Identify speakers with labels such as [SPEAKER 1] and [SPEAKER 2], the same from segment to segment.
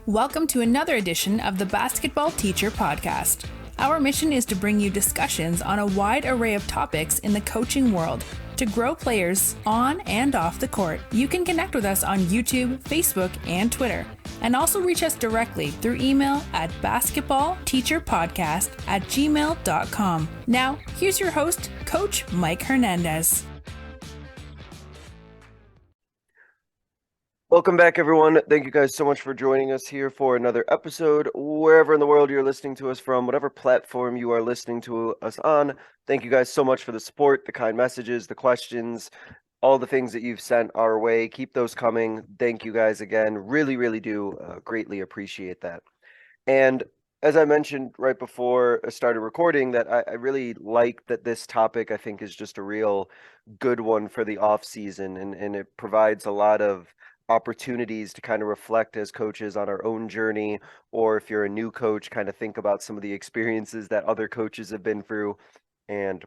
[SPEAKER 1] Welcome to another edition of the Basketball Teacher Podcast. Our mission is to bring you discussions on a wide array of topics in the coaching world to grow players on and off the court. You can connect with us on YouTube, Facebook, and Twitter, and also reach us directly through email at basketballteacherpodcast@gmail.com. Now, here's your host, Coach Mike Hernandez.
[SPEAKER 2] Welcome back, everyone. Thank you guys so much for joining us here for another episode. Wherever in the world you're listening to us from, whatever platform you are listening to us on, thank you guys so much for the support, the kind messages, the questions, all the things that you've sent our way. Keep those coming. Thank you guys again. Really, really do greatly appreciate that. And as I mentioned right before I started recording, that I really like that this topic, I think, is just a real good one for the off season, and it provides a lot of opportunities to kind of reflect as coaches on our own journey, or if you're a new coach, kind of think about some of the experiences that other coaches have been through. And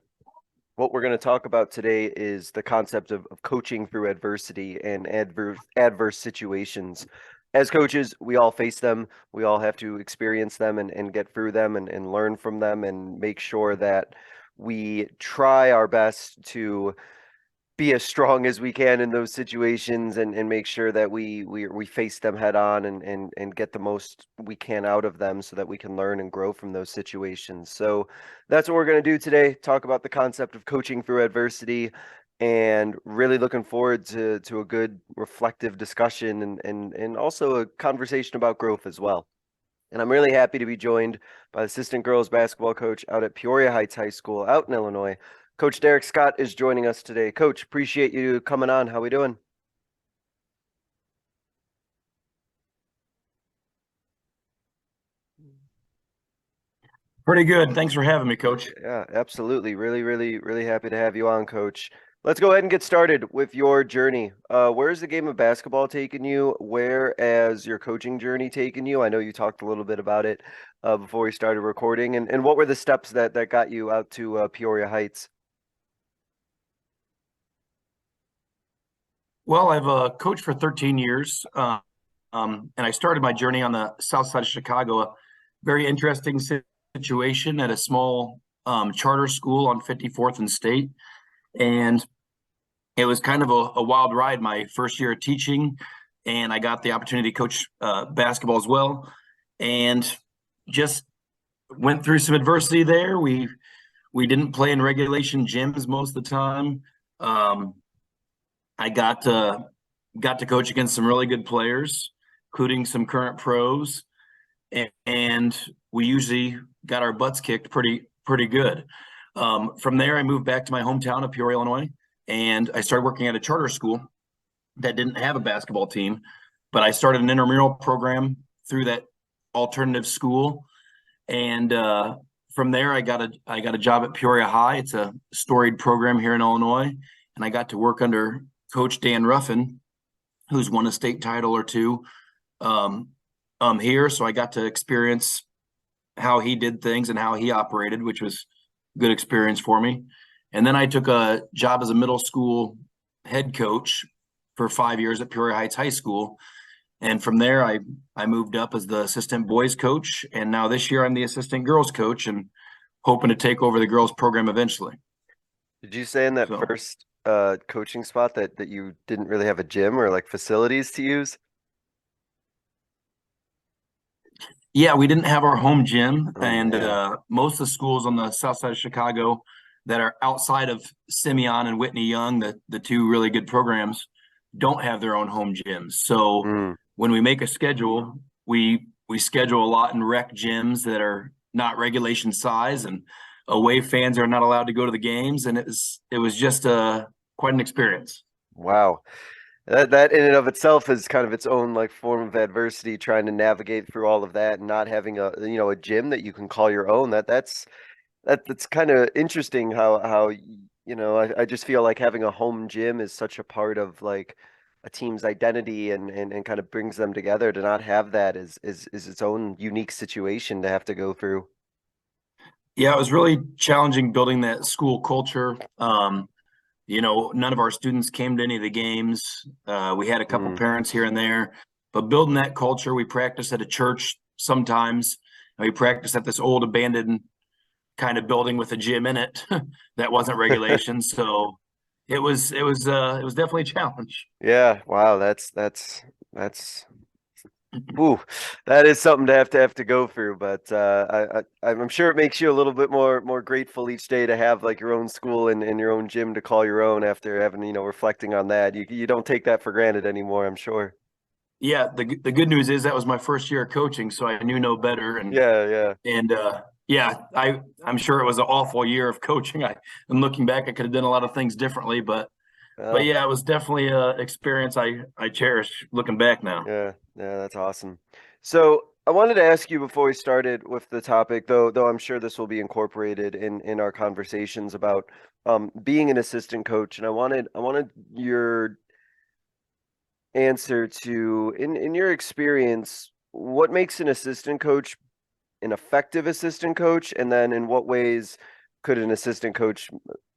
[SPEAKER 2] what we're going to talk about today is the concept of coaching through adversity and adverse situations. As coaches, we all face them. We all have to experience them and get through them and learn from them and make sure that we try our best to be as strong as we can in those situations and make sure that we face them head on and get the most we can out of them so that we can learn and grow from those situations. So that's what we're going to do today, talk about the concept of coaching through adversity, and really looking forward to a good reflective discussion and also a conversation about growth as well. And I'm really happy to be joined by assistant girls basketball coach out at Peoria Heights High School out in Illinois. Coach Derek Scott is joining us today. Coach, appreciate you coming on. How we doing?
[SPEAKER 3] Pretty good. Thanks for having me, Coach.
[SPEAKER 2] Yeah, absolutely. Really happy to have you on, Coach. Let's go ahead and get started with your journey. Where's the game of basketball taken you? Where has your coaching journey taken you? I know you talked a little bit about it before we started recording. And what were the steps that got you out to Peoria Heights?
[SPEAKER 3] Well, I've coached for 13 years, and I started my journey on the south side of Chicago, a very interesting situation at a small charter school on 54th and State. And it was kind of a wild ride my first year of teaching, and I got the opportunity to coach basketball as well, and just went through some adversity there. We didn't play in regulation gyms most of the time. I got to coach against some really good players, including some current pros, and we usually got our butts kicked pretty good. From there, I moved back to my hometown of Peoria, Illinois, and I started working at a charter school that didn't have a basketball team, but I started an intramural program through that alternative school, and from there, I got a job at Peoria High. It's a storied program here in Illinois, and I got to work under Coach Dan Ruffin, who's won a state title or two here. So I got to experience how he did things and how he operated, which was a good experience for me. And then I took a job as a middle school head coach for 5 years at Peoria Heights High School. And from there, I moved up as the assistant boys coach. And now this year I'm the assistant girls coach and hoping to take over the girls program eventually.
[SPEAKER 2] Did you say in that first coaching spot that you didn't really have a gym or like facilities to use?
[SPEAKER 3] Yeah, we didn't have our home gym, and most of the schools on the south side of Chicago that are outside of Simeon and Whitney Young, the two really good programs, don't have their own home gyms. So when we make a schedule, we schedule a lot in rec gyms that are not regulation size, and away fans are not allowed to go to the games, and it was just quite an experience.
[SPEAKER 2] Wow. That in and of itself is kind of its own like form of adversity, trying to navigate through all of that and not having a gym that you can call your own. That's kind of interesting how I just feel like having a home gym is such a part of like a team's identity and kind of brings them together. To not have that is its own unique situation to have to go through.
[SPEAKER 3] Yeah, it was really challenging building that school culture. None of our students came to any of the games. We had a couple parents here and there, but building that culture, we practice at a church sometimes, and we practice at this old abandoned kind of building with a gym in it that wasn't regulation. So it was definitely a challenge.
[SPEAKER 2] Yeah. Wow. That's ooh, that is something to have to go through. But I'm sure it makes you a little bit more grateful each day to have like your own school and your own gym to call your own after having, reflecting on that. You don't take that for granted anymore, I'm sure.
[SPEAKER 3] Yeah, the good news is that was my first year of coaching, so I knew no better. And
[SPEAKER 2] Yeah, yeah.
[SPEAKER 3] and yeah, I'm sure it was an awful year of coaching. And looking back, I could have done a lot of things differently, but
[SPEAKER 2] Well,
[SPEAKER 3] yeah, it was definitely a experience I cherish looking back now.
[SPEAKER 2] yeah, yeah, that's awesome. So I wanted to ask you before we started with the topic, though I'm sure this will be incorporated in our conversations about being an assistant coach, and I wanted your answer to, in your experience, what makes an assistant coach an effective assistant coach, and then in what ways could an assistant coach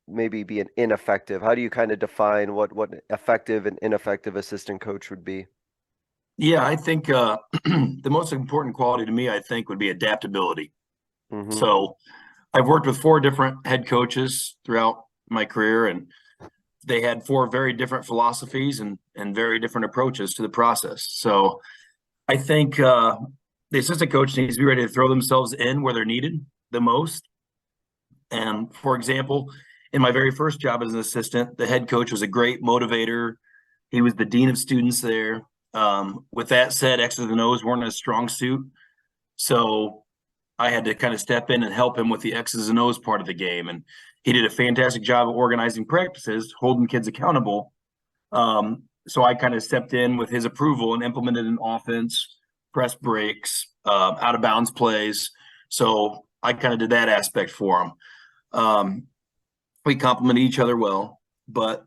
[SPEAKER 2] maybe be an ineffective? How do you kind of define what effective and ineffective assistant coach would be?
[SPEAKER 3] Yeah, I think the most important quality to me, I think, would be adaptability.
[SPEAKER 2] Mm-hmm.
[SPEAKER 3] So I've worked with four different head coaches throughout my career, and they had four very different philosophies and very different approaches to the process. So I think the assistant coach needs to be ready to throw themselves in where they're needed the most. And for example, in my very first job as an assistant, the head coach was a great motivator. He was the dean of students there. With that said, X's and O's weren't a strong suit. So I had to kind of step in and help him with the X's and O's part of the game. And he did a fantastic job of organizing practices, holding kids accountable. So I kind of stepped in with his approval and implemented an offense, press breaks, out of bounds plays. So I kind of did that aspect for him. We complemented each other well, but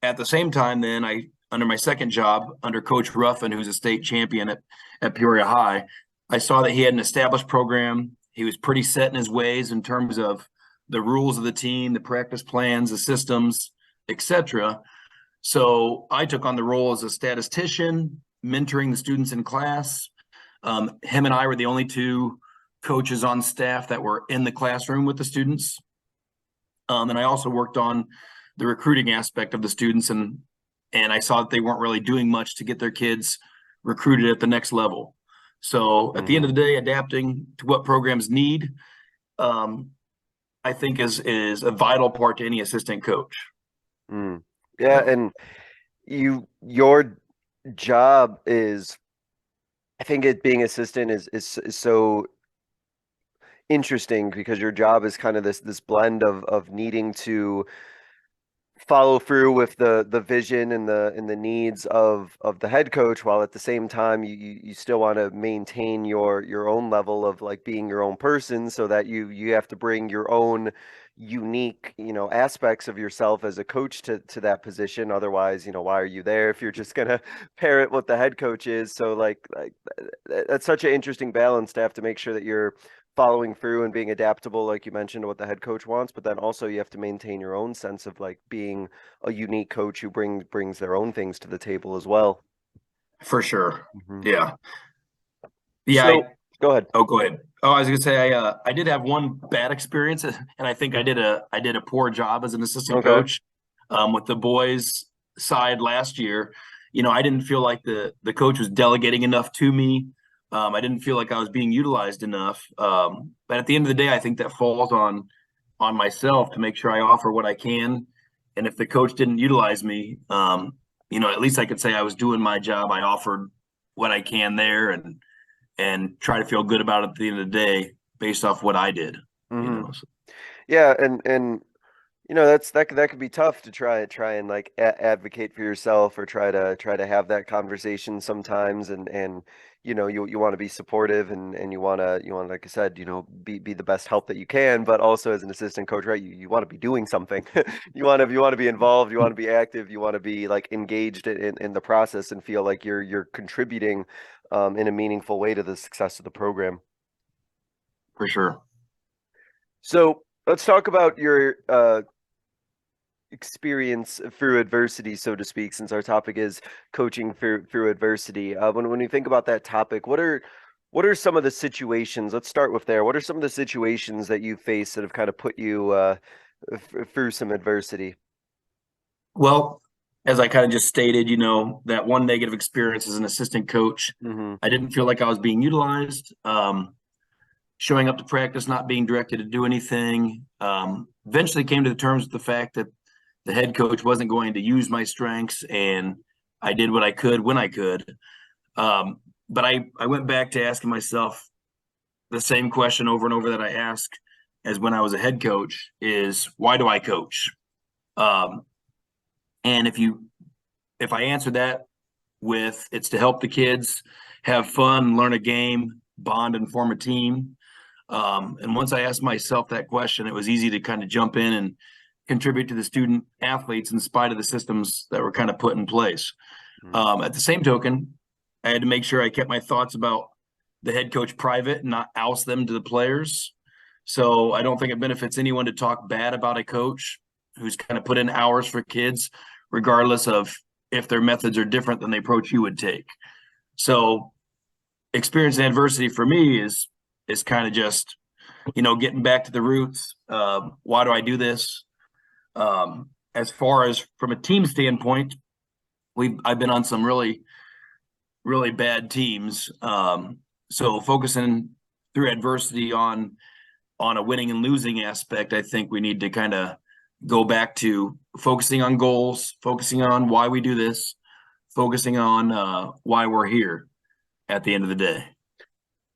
[SPEAKER 3] at the same time, then under my second job under Coach Ruffin, who's a state champion at Peoria High, I saw that he had an established program. He was pretty set in his ways in terms of the rules of the team, the practice plans, the systems, etc. So I took on the role as a statistician, mentoring the students in class. Him and I were the only two coaches on staff that were in the classroom with the students. And I also worked on the recruiting aspect of the students, and I saw that they weren't really doing much to get their kids recruited at the next level. So at the end
[SPEAKER 2] Mm-hmm.
[SPEAKER 3] of the day, adapting to what programs need, um, I think is a vital part to any assistant coach.
[SPEAKER 2] Mm. Yeah, and your job is, I think it being assistant is so interesting because your job is kind of this blend of needing to follow through with the vision and the needs of the head coach, while at the same time you still want to maintain your own level of like being your own person, so that you have to bring your own unique, aspects of yourself as a coach to that position. Otherwise, why are you there if you're just gonna parrot what the head coach is? So like that's such an interesting balance to have to make sure that you're following through and being adaptable, like you mentioned, to what the head coach wants, but then also you have to maintain your own sense of like being a unique coach who brings their own things to the table as well.
[SPEAKER 3] For sure.
[SPEAKER 2] Hmm.
[SPEAKER 3] Yeah. Yeah.
[SPEAKER 2] So go ahead.
[SPEAKER 3] Oh, go ahead. Oh, I was gonna say I did have one bad experience, and I think I did a poor job as an assistant
[SPEAKER 2] Okay.
[SPEAKER 3] coach with the boys side last year. I didn't feel like the coach was delegating enough to me. I didn't feel like I was being utilized enough. But at the end of the day, I think that falls on myself to make sure I offer what I can. And if the coach didn't utilize me, at least I could say I was doing my job. I offered what I can there, and try to feel good about it at the end of the day based off what I did, you
[SPEAKER 2] Hmm.
[SPEAKER 3] know. So,
[SPEAKER 2] Yeah, and that could be tough to try and like advocate for yourself, or try to have that conversation sometimes, and you want to be supportive, and you want like I said, be the best help that you can, but also as an assistant coach, right, you want to be doing something. You want to be involved, you want to be active, you want to be like engaged in the process and feel like you're contributing in a meaningful way to the success of the program.
[SPEAKER 3] for sure.
[SPEAKER 2] So let's talk about your experience through adversity, so to speak, since our topic is coaching through adversity. When you think about that topic, what are some of the situations? Let's start with there. What are some of the situations that you face that have kind of put you through some adversity?
[SPEAKER 3] Well, as I kind of just stated, that one negative experience as an assistant coach,
[SPEAKER 2] Mm-hmm.
[SPEAKER 3] I didn't feel like I was being utilized. Showing up to practice, not being directed to do anything. Eventually came to the terms with the fact that the head coach wasn't going to use my strengths, and I did what I could when I could. But I went back to asking myself the same question over and over that I asked as when I was a head coach is, why do I coach? Um, and if I answer that with it's to help the kids have fun, learn a game, bond, and form a team. And once I asked myself that question, it was easy to kind of jump in and contribute to the student athletes in spite of the systems that were kind of put in place. At the same token, I had to make sure I kept my thoughts about the head coach private and not oust them to the players. So I don't think it benefits anyone to talk bad about a coach who's kind of put in hours for kids, regardless of if their methods are different than the approach you would take. So experiencing adversity for me is kind of just, getting back to the roots. Why do I do this? As far as from a team standpoint, I've been on some really, really bad teams. So focusing through adversity on a winning and losing aspect, I think we need to kind of go back to focusing on goals, focusing on why we do this, focusing on why we're here at the end of the day.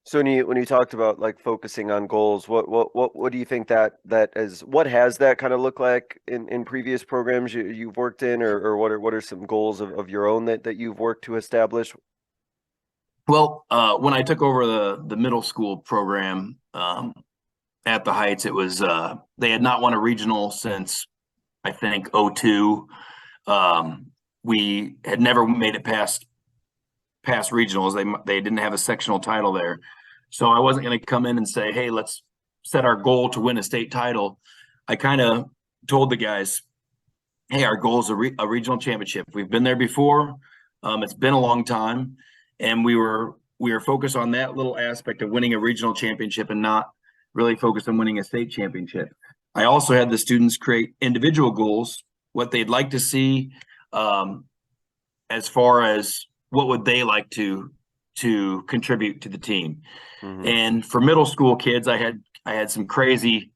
[SPEAKER 2] So when you talked about like focusing on goals, what do you think that is? What has that kind of looked like in previous programs you've worked in, or what are some goals of your own that you've worked to establish?
[SPEAKER 3] Well, when I took over the middle school program at the Heights, it was they had not won a regional since I think '02. We had never made it past regionals. They didn't have a sectional title there, so I wasn't going to come in and say, "Hey, let's set our goal to win a state title." I kind of told the guys, "Hey, our goal is a regional championship. We've been there before. It's been a long time, and we were focused on that little aspect of winning a regional championship and not really focused on winning a state championship." I also had the students create individual goals, what they'd like to see, as far as what would they like to contribute to the team.
[SPEAKER 2] Mm-hmm.
[SPEAKER 3] And for middle school kids, I had some crazy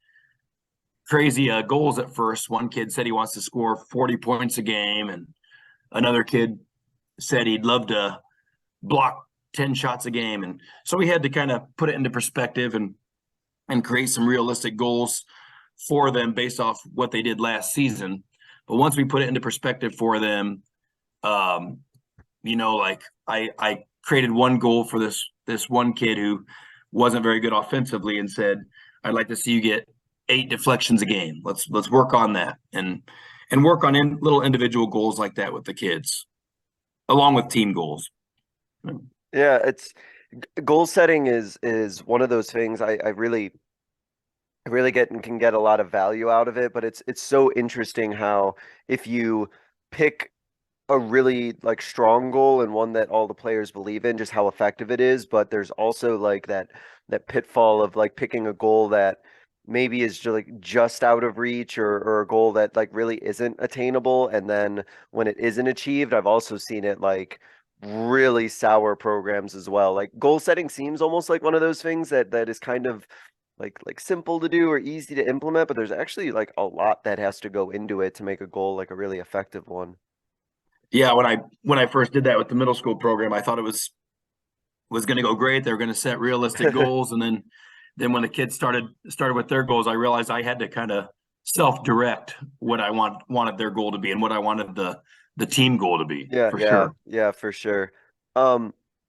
[SPEAKER 3] goals at first. One kid said he wants to score 40 points a game, and another kid said he'd love to block 10 shots a game. And so we had to kind of put it into perspective and create some realistic goals for them based off what they did last season. But once we put it into perspective for them, like I created one goal for this one kid who wasn't very good offensively and said, "I'd like to see you get 8 deflections a game. Let's work on that and work on little individual goals like that with the kids, along with team goals."
[SPEAKER 2] Yeah, it's goal setting is one of those things I really get and can get a lot of value out of it, but it's so interesting how if you pick a really like strong goal and one that all the players believe in, just how effective it is. But there's also like that pitfall of like picking a goal that maybe is just out of reach, or a goal that like really isn't attainable. And then when it isn't achieved, I've also seen it like really sour programs as well. Like goal setting seems almost like one of those things that is kind of like simple to do or easy to implement, but there's actually like a lot that has to go into it to make a goal like a really effective one.
[SPEAKER 3] Yeah, when I first did that with the middle school program, I thought it was going to go great. They were going to set realistic goals, and then when the kids started with their goals, I realized I had to kind of self-direct what I wanted their goal to be and what I wanted the team goal to be.
[SPEAKER 2] Yeah,
[SPEAKER 3] for
[SPEAKER 2] yeah,
[SPEAKER 3] sure.
[SPEAKER 2] yeah, for sure.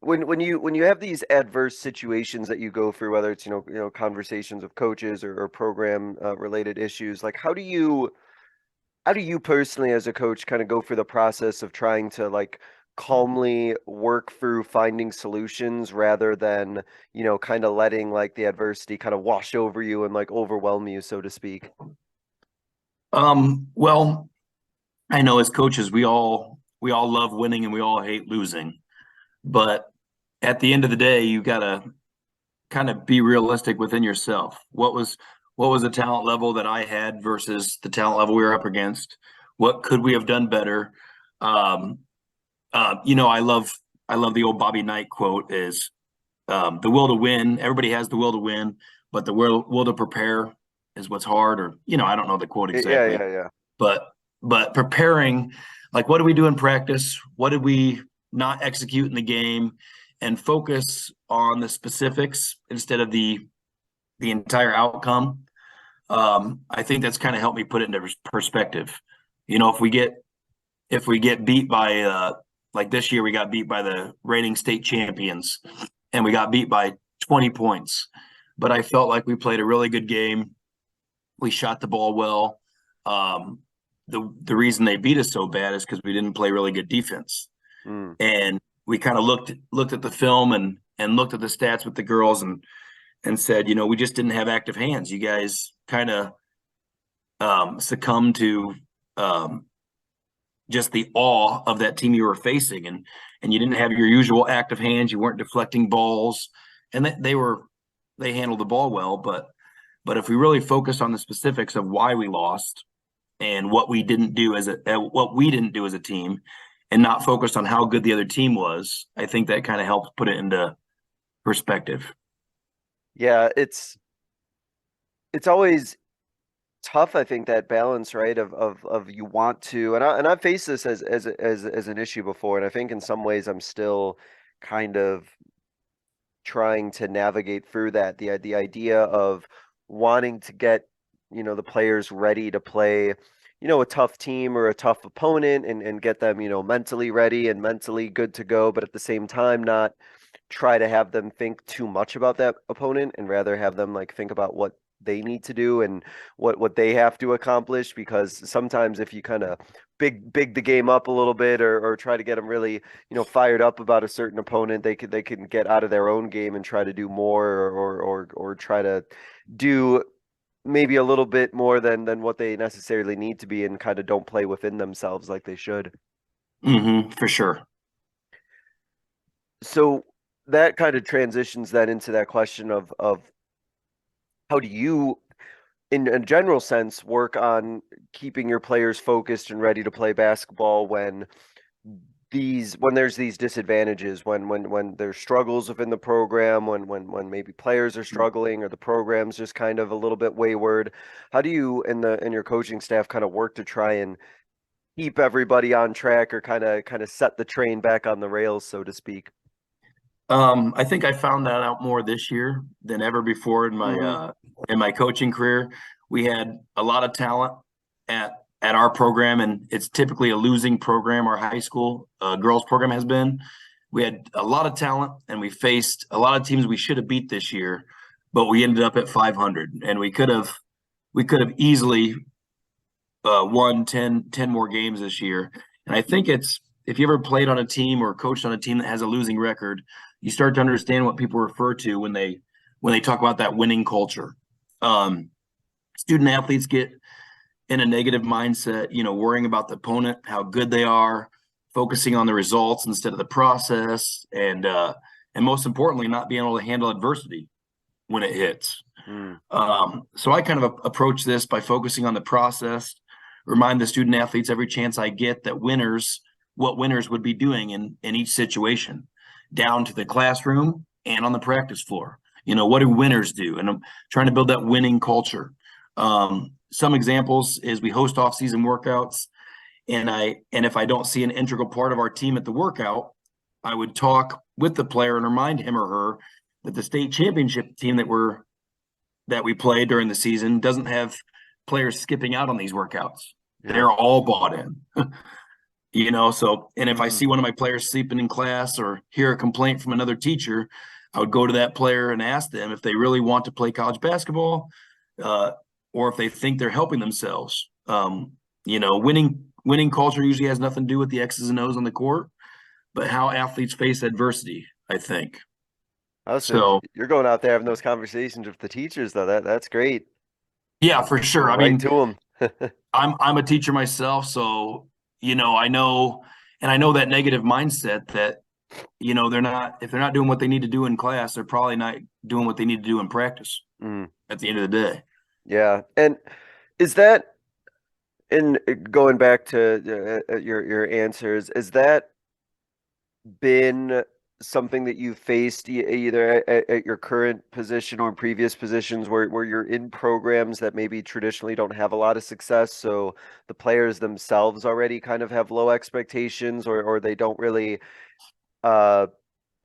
[SPEAKER 2] When you have these adverse situations that you go through, whether it's conversations with coaches or program related issues, like how do you personally as a coach kind of go through the process of trying to like calmly work through finding solutions rather than kind of letting like the adversity kind of wash over you and like overwhelm you, so to speak?
[SPEAKER 3] Well, I know as coaches, we all love winning and we all hate losing. But at the end of the day, you got to kind of be realistic within yourself. What was the talent level that I had versus the talent level we were up against? What could we have done better? Um, I love the old Bobby Knight quote is the will to win. Everybody has the will to win, but the will to prepare is what's hard. Or I don't know the quote
[SPEAKER 2] Yeah,
[SPEAKER 3] exactly,
[SPEAKER 2] yeah, yeah.
[SPEAKER 3] but preparing, like what did we do in practice? What did we not execute in the game? And focus on the specifics instead of the entire outcome. I think that's kind of helped me put it into perspective. If we get beat by like this year, we got beat by the reigning state champions, and we got beat by 20 points. But I felt like we played a really good game. We shot the ball well. Um, the reason they beat us so bad is because we didn't play really good defense.
[SPEAKER 2] Mm.
[SPEAKER 3] And we kind of looked at the film and looked at the stats with the girls and said, we just didn't have active hands. You guys kind of succumbed to just the awe of that team you were facing, and you didn't have your usual active hands. You weren't deflecting balls, and they handled the ball well. But if we really focus on the specifics of why we lost and what we didn't do as a team, and not focused on how good the other team was, I think that kind of helps put it into perspective.
[SPEAKER 2] Yeah, it's always tough, I think, that balance, right? Of you want to, and I've faced this as an issue before, and I think in some ways I'm still kind of trying to navigate through that. The idea of wanting to get, the players ready to play, a tough team or a tough opponent, and get them, mentally ready and mentally good to go, but at the same time not try to have them think too much about that opponent, and rather have them like think about what they need to do and what they have to accomplish. Because sometimes if you kind of big the game up a little bit, or try to get them really, fired up about a certain opponent, they can get out of their own game and try to do more, or try to do maybe a little bit more than what they necessarily need to be, and kind of don't play within themselves like they should.
[SPEAKER 3] For sure.
[SPEAKER 2] So that kind of transitions then into that question of how do you, in a general sense, work on keeping your players focused and ready to play basketball when there's these disadvantages, when there's struggles within the program, when maybe players are struggling, or the program's just kind of a little bit wayward. How do you in your coaching staff kind of work to try and keep everybody on track, or kind of set the train back on the rails, so to speak?
[SPEAKER 3] I think I found that out more this year than ever before
[SPEAKER 2] Hmm.
[SPEAKER 3] in my coaching career. We had a lot of talent at at our program, and it's typically a losing program. Our high school girls program has been. We had a lot of talent, and we faced a lot of teams we should have beat this year, but we ended up at 500, and we could have easily won 10 more games this year. And I think it's if you ever played on a team or coached on a team that has a losing record, you start to understand what people refer to when they talk about that winning culture. Um, Student athletes get in a negative mindset, worrying about the opponent, how good they are, focusing on the results instead of the process, and most importantly, not being able to handle adversity when it hits.
[SPEAKER 2] Mm.
[SPEAKER 3] So I kind of approach this by focusing on the process, remind the student athletes every chance I get that what winners would be doing in each situation, down to the classroom and on the practice floor. What do winners do? And I'm trying to build that winning culture. Some examples is we host off-season workouts, and if I don't see an integral part of our team at the workout, I would talk with the player and remind him or her that the state championship team that we play during the season doesn't have players skipping out on these workouts.
[SPEAKER 2] Yeah.
[SPEAKER 3] They're all bought in. So, and if I
[SPEAKER 2] Mhm.
[SPEAKER 3] see one of my players sleeping in class or hear a complaint from another teacher, I would go to that player and ask them if they really want to play college basketball, uh, or if they think they're helping themselves. Winning culture usually has nothing to do with the X's and O's on the court, but how athletes face adversity, I think.
[SPEAKER 2] Listen,
[SPEAKER 3] So
[SPEAKER 2] you're going out there having those conversations with the teachers, though. That's great.
[SPEAKER 3] yeah, for sure.
[SPEAKER 2] Going
[SPEAKER 3] I
[SPEAKER 2] right
[SPEAKER 3] mean,
[SPEAKER 2] to them.
[SPEAKER 3] I'm a teacher myself, so I know that negative mindset that, if they're not doing what they need to do in class, they're probably not doing what they need to do in practice at the end of the day.
[SPEAKER 2] Yeah. And is that, in going back to your answers, is that been something that you've faced either at your current position or previous positions where you're in programs that maybe traditionally don't have a lot of success, so the players themselves already kind of have low expectations, or they don't really uh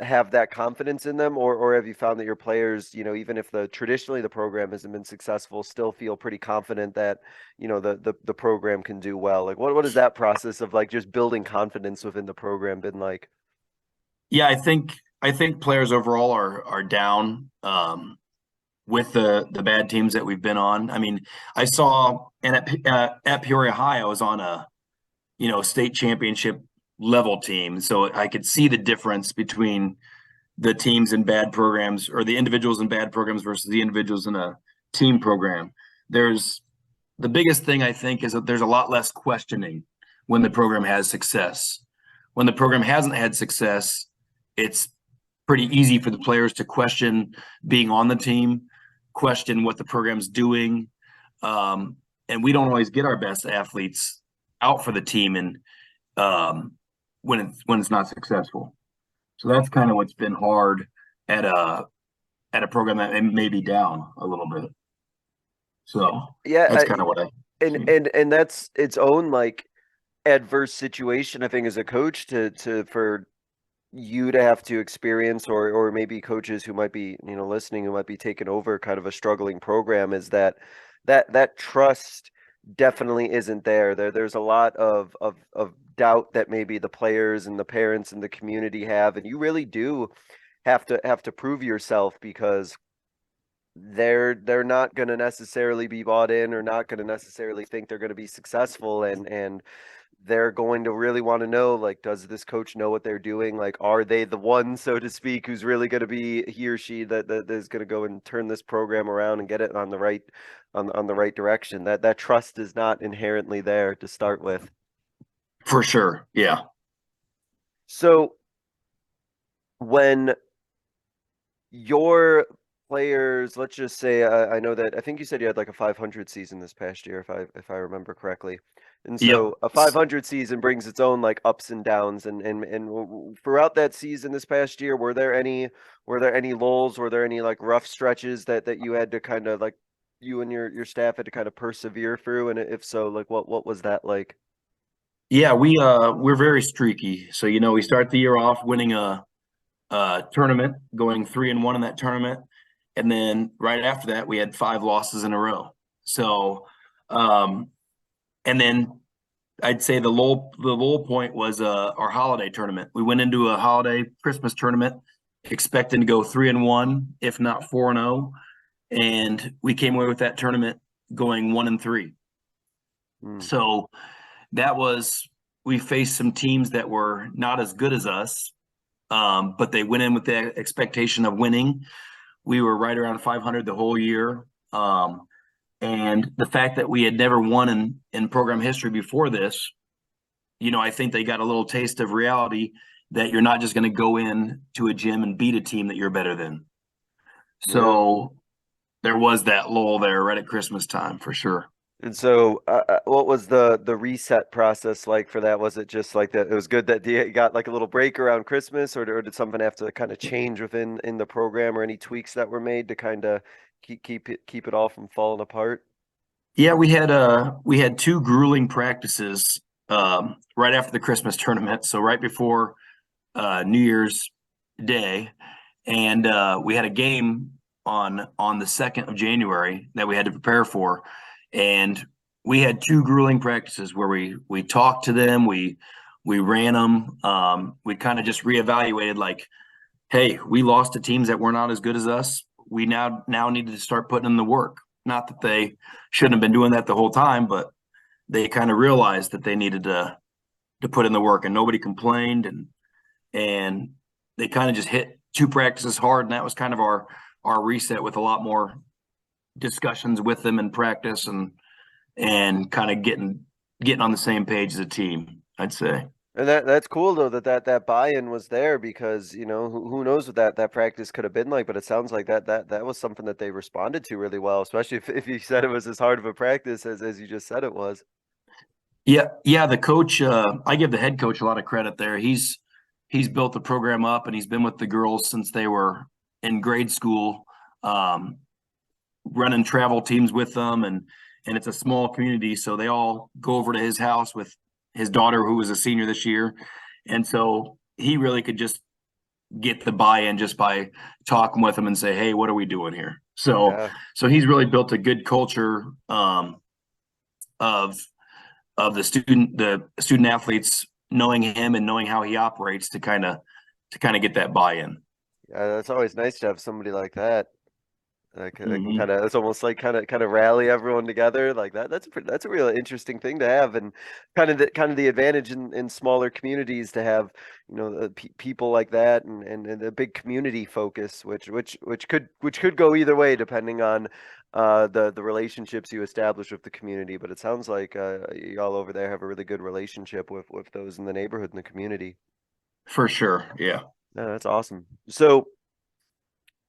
[SPEAKER 2] have that confidence in them, or have you found that your players, even if traditionally the program hasn't been successful, still feel pretty confident that the program can do well? Like what is that process of like just building confidence within the program been like?
[SPEAKER 3] Yeah, I think players overall are down with the bad teams that we've been on. I mean, I saw, and at Peoria High, I was on a state championship level team, so I could see the difference between the teams in bad programs, or the individuals in bad programs versus the individuals in a team program. There's the biggest thing, I think, is that there's a lot less questioning when the program has success. When the program hasn't had success, it's pretty easy for the players to question being on the team, question what the program's doing. And we don't always get our best athletes out for the team, and when it's not successful. So that's kind of what's been hard at a program that may be down a little bit. So
[SPEAKER 2] Yeah,
[SPEAKER 3] that's kind of what I
[SPEAKER 2] and
[SPEAKER 3] see.
[SPEAKER 2] and that's its own like adverse situation, I think, as a coach to for you to have to experience, or maybe coaches who might be listening, who might be taking over kind of a struggling program, is that trust definitely isn't there's a lot of doubt that maybe the players and the parents and the community have, and you really do have to prove yourself, because they're not going to necessarily be bought in, or not going to necessarily think they're going to be successful, and they're going to really want to know, like, does this coach know what they're doing? Like, are they the one, so to speak, who's really going to be, he or she, that is going to go and turn this program around and get it on the right on the right direction? That trust is not inherently there to start with.
[SPEAKER 3] For sure. Yeah.
[SPEAKER 2] So when your players, let's just say, I know that I think you said you had like a 500 season this past year, if I remember correctly. And
[SPEAKER 3] Yep.
[SPEAKER 2] so a 500 season brings its own like ups and downs, and throughout that season this past year, were there any lulls? Were there any like rough stretches that you had to kind of like, you and your staff had to kind of persevere through? And if so, like what was that like?
[SPEAKER 3] Yeah, we're very streaky. So we start the year off winning a tournament, going 3-1 in that tournament, and then right after that we had 5 losses in a row. So, and then I'd say the low point was our holiday tournament. We went into a holiday Christmas tournament expecting to go 3-1, if not 4-0, and we came away with that tournament going 1-3.
[SPEAKER 2] Mm,
[SPEAKER 3] So we faced some teams that were not as good as us, but they went in with the expectation of winning. We were right around 500 the whole year. And the fact that we had never won in program history before this, I think they got a little taste of reality that you're not just going to go in to a gym and beat a team that you're better than.
[SPEAKER 2] yeah.
[SPEAKER 3] So there was that lull there right at Christmas time for sure.
[SPEAKER 2] And so, what was the reset process like for that? Was it just like that? It was good that you got like a little break around Christmas, or did something have to kind of change in the program, or any tweaks that were made to kind of keep it all from falling apart?
[SPEAKER 3] Yeah, we had 2 grueling practices right after the Christmas tournament, so right before New Year's Day, and we had a game on the 2nd of January that we had to prepare for, and we had 2 grueling practices where we talked to them, we ran them, we kind of just reevaluated, like, hey, we lost to teams that were not as good as us. We now needed to start putting in the work. Not that they shouldn't have been doing that the whole time, but they kind of realized that they needed to put in the work, and nobody complained, and they kind of just hit 2 practices hard, and that was kind of our reset, with a lot more discussions with them in practice, and kind of getting on the same page as a team. I'd say.
[SPEAKER 2] And that's cool though that buy-in was there, because who knows what that practice could have been like, but it sounds like that was something that they responded to really well, especially if you said it was as hard of a practice as you just said it was.
[SPEAKER 3] Yeah, the coach, I give the head coach a lot of credit there. He's built the program up, and he's been with the girls since they were in grade school, um, running travel teams with them, and it's a small community, so they all go over to his house with his daughter, who was a senior this year, and so he really could just get the buy-in just by talking with them and say, "Hey, what are we doing here?"
[SPEAKER 2] Yeah.
[SPEAKER 3] So he's really built a good culture, of the student athletes knowing him and knowing how he operates to kind of get that buy-in.
[SPEAKER 2] Yeah, that's always nice to have somebody like that. That can
[SPEAKER 3] Mhm.
[SPEAKER 2] it's almost like kind of rally everyone together like that. That's a real interesting thing to have, and kind of the advantage in smaller communities to have, people like that, and a big community focus, which could go either way depending on the relationships you establish with the community. But it sounds like y'all over there have a really good relationship with those in the neighborhood and the community.
[SPEAKER 3] For sure. Yeah.
[SPEAKER 2] No, that's awesome. So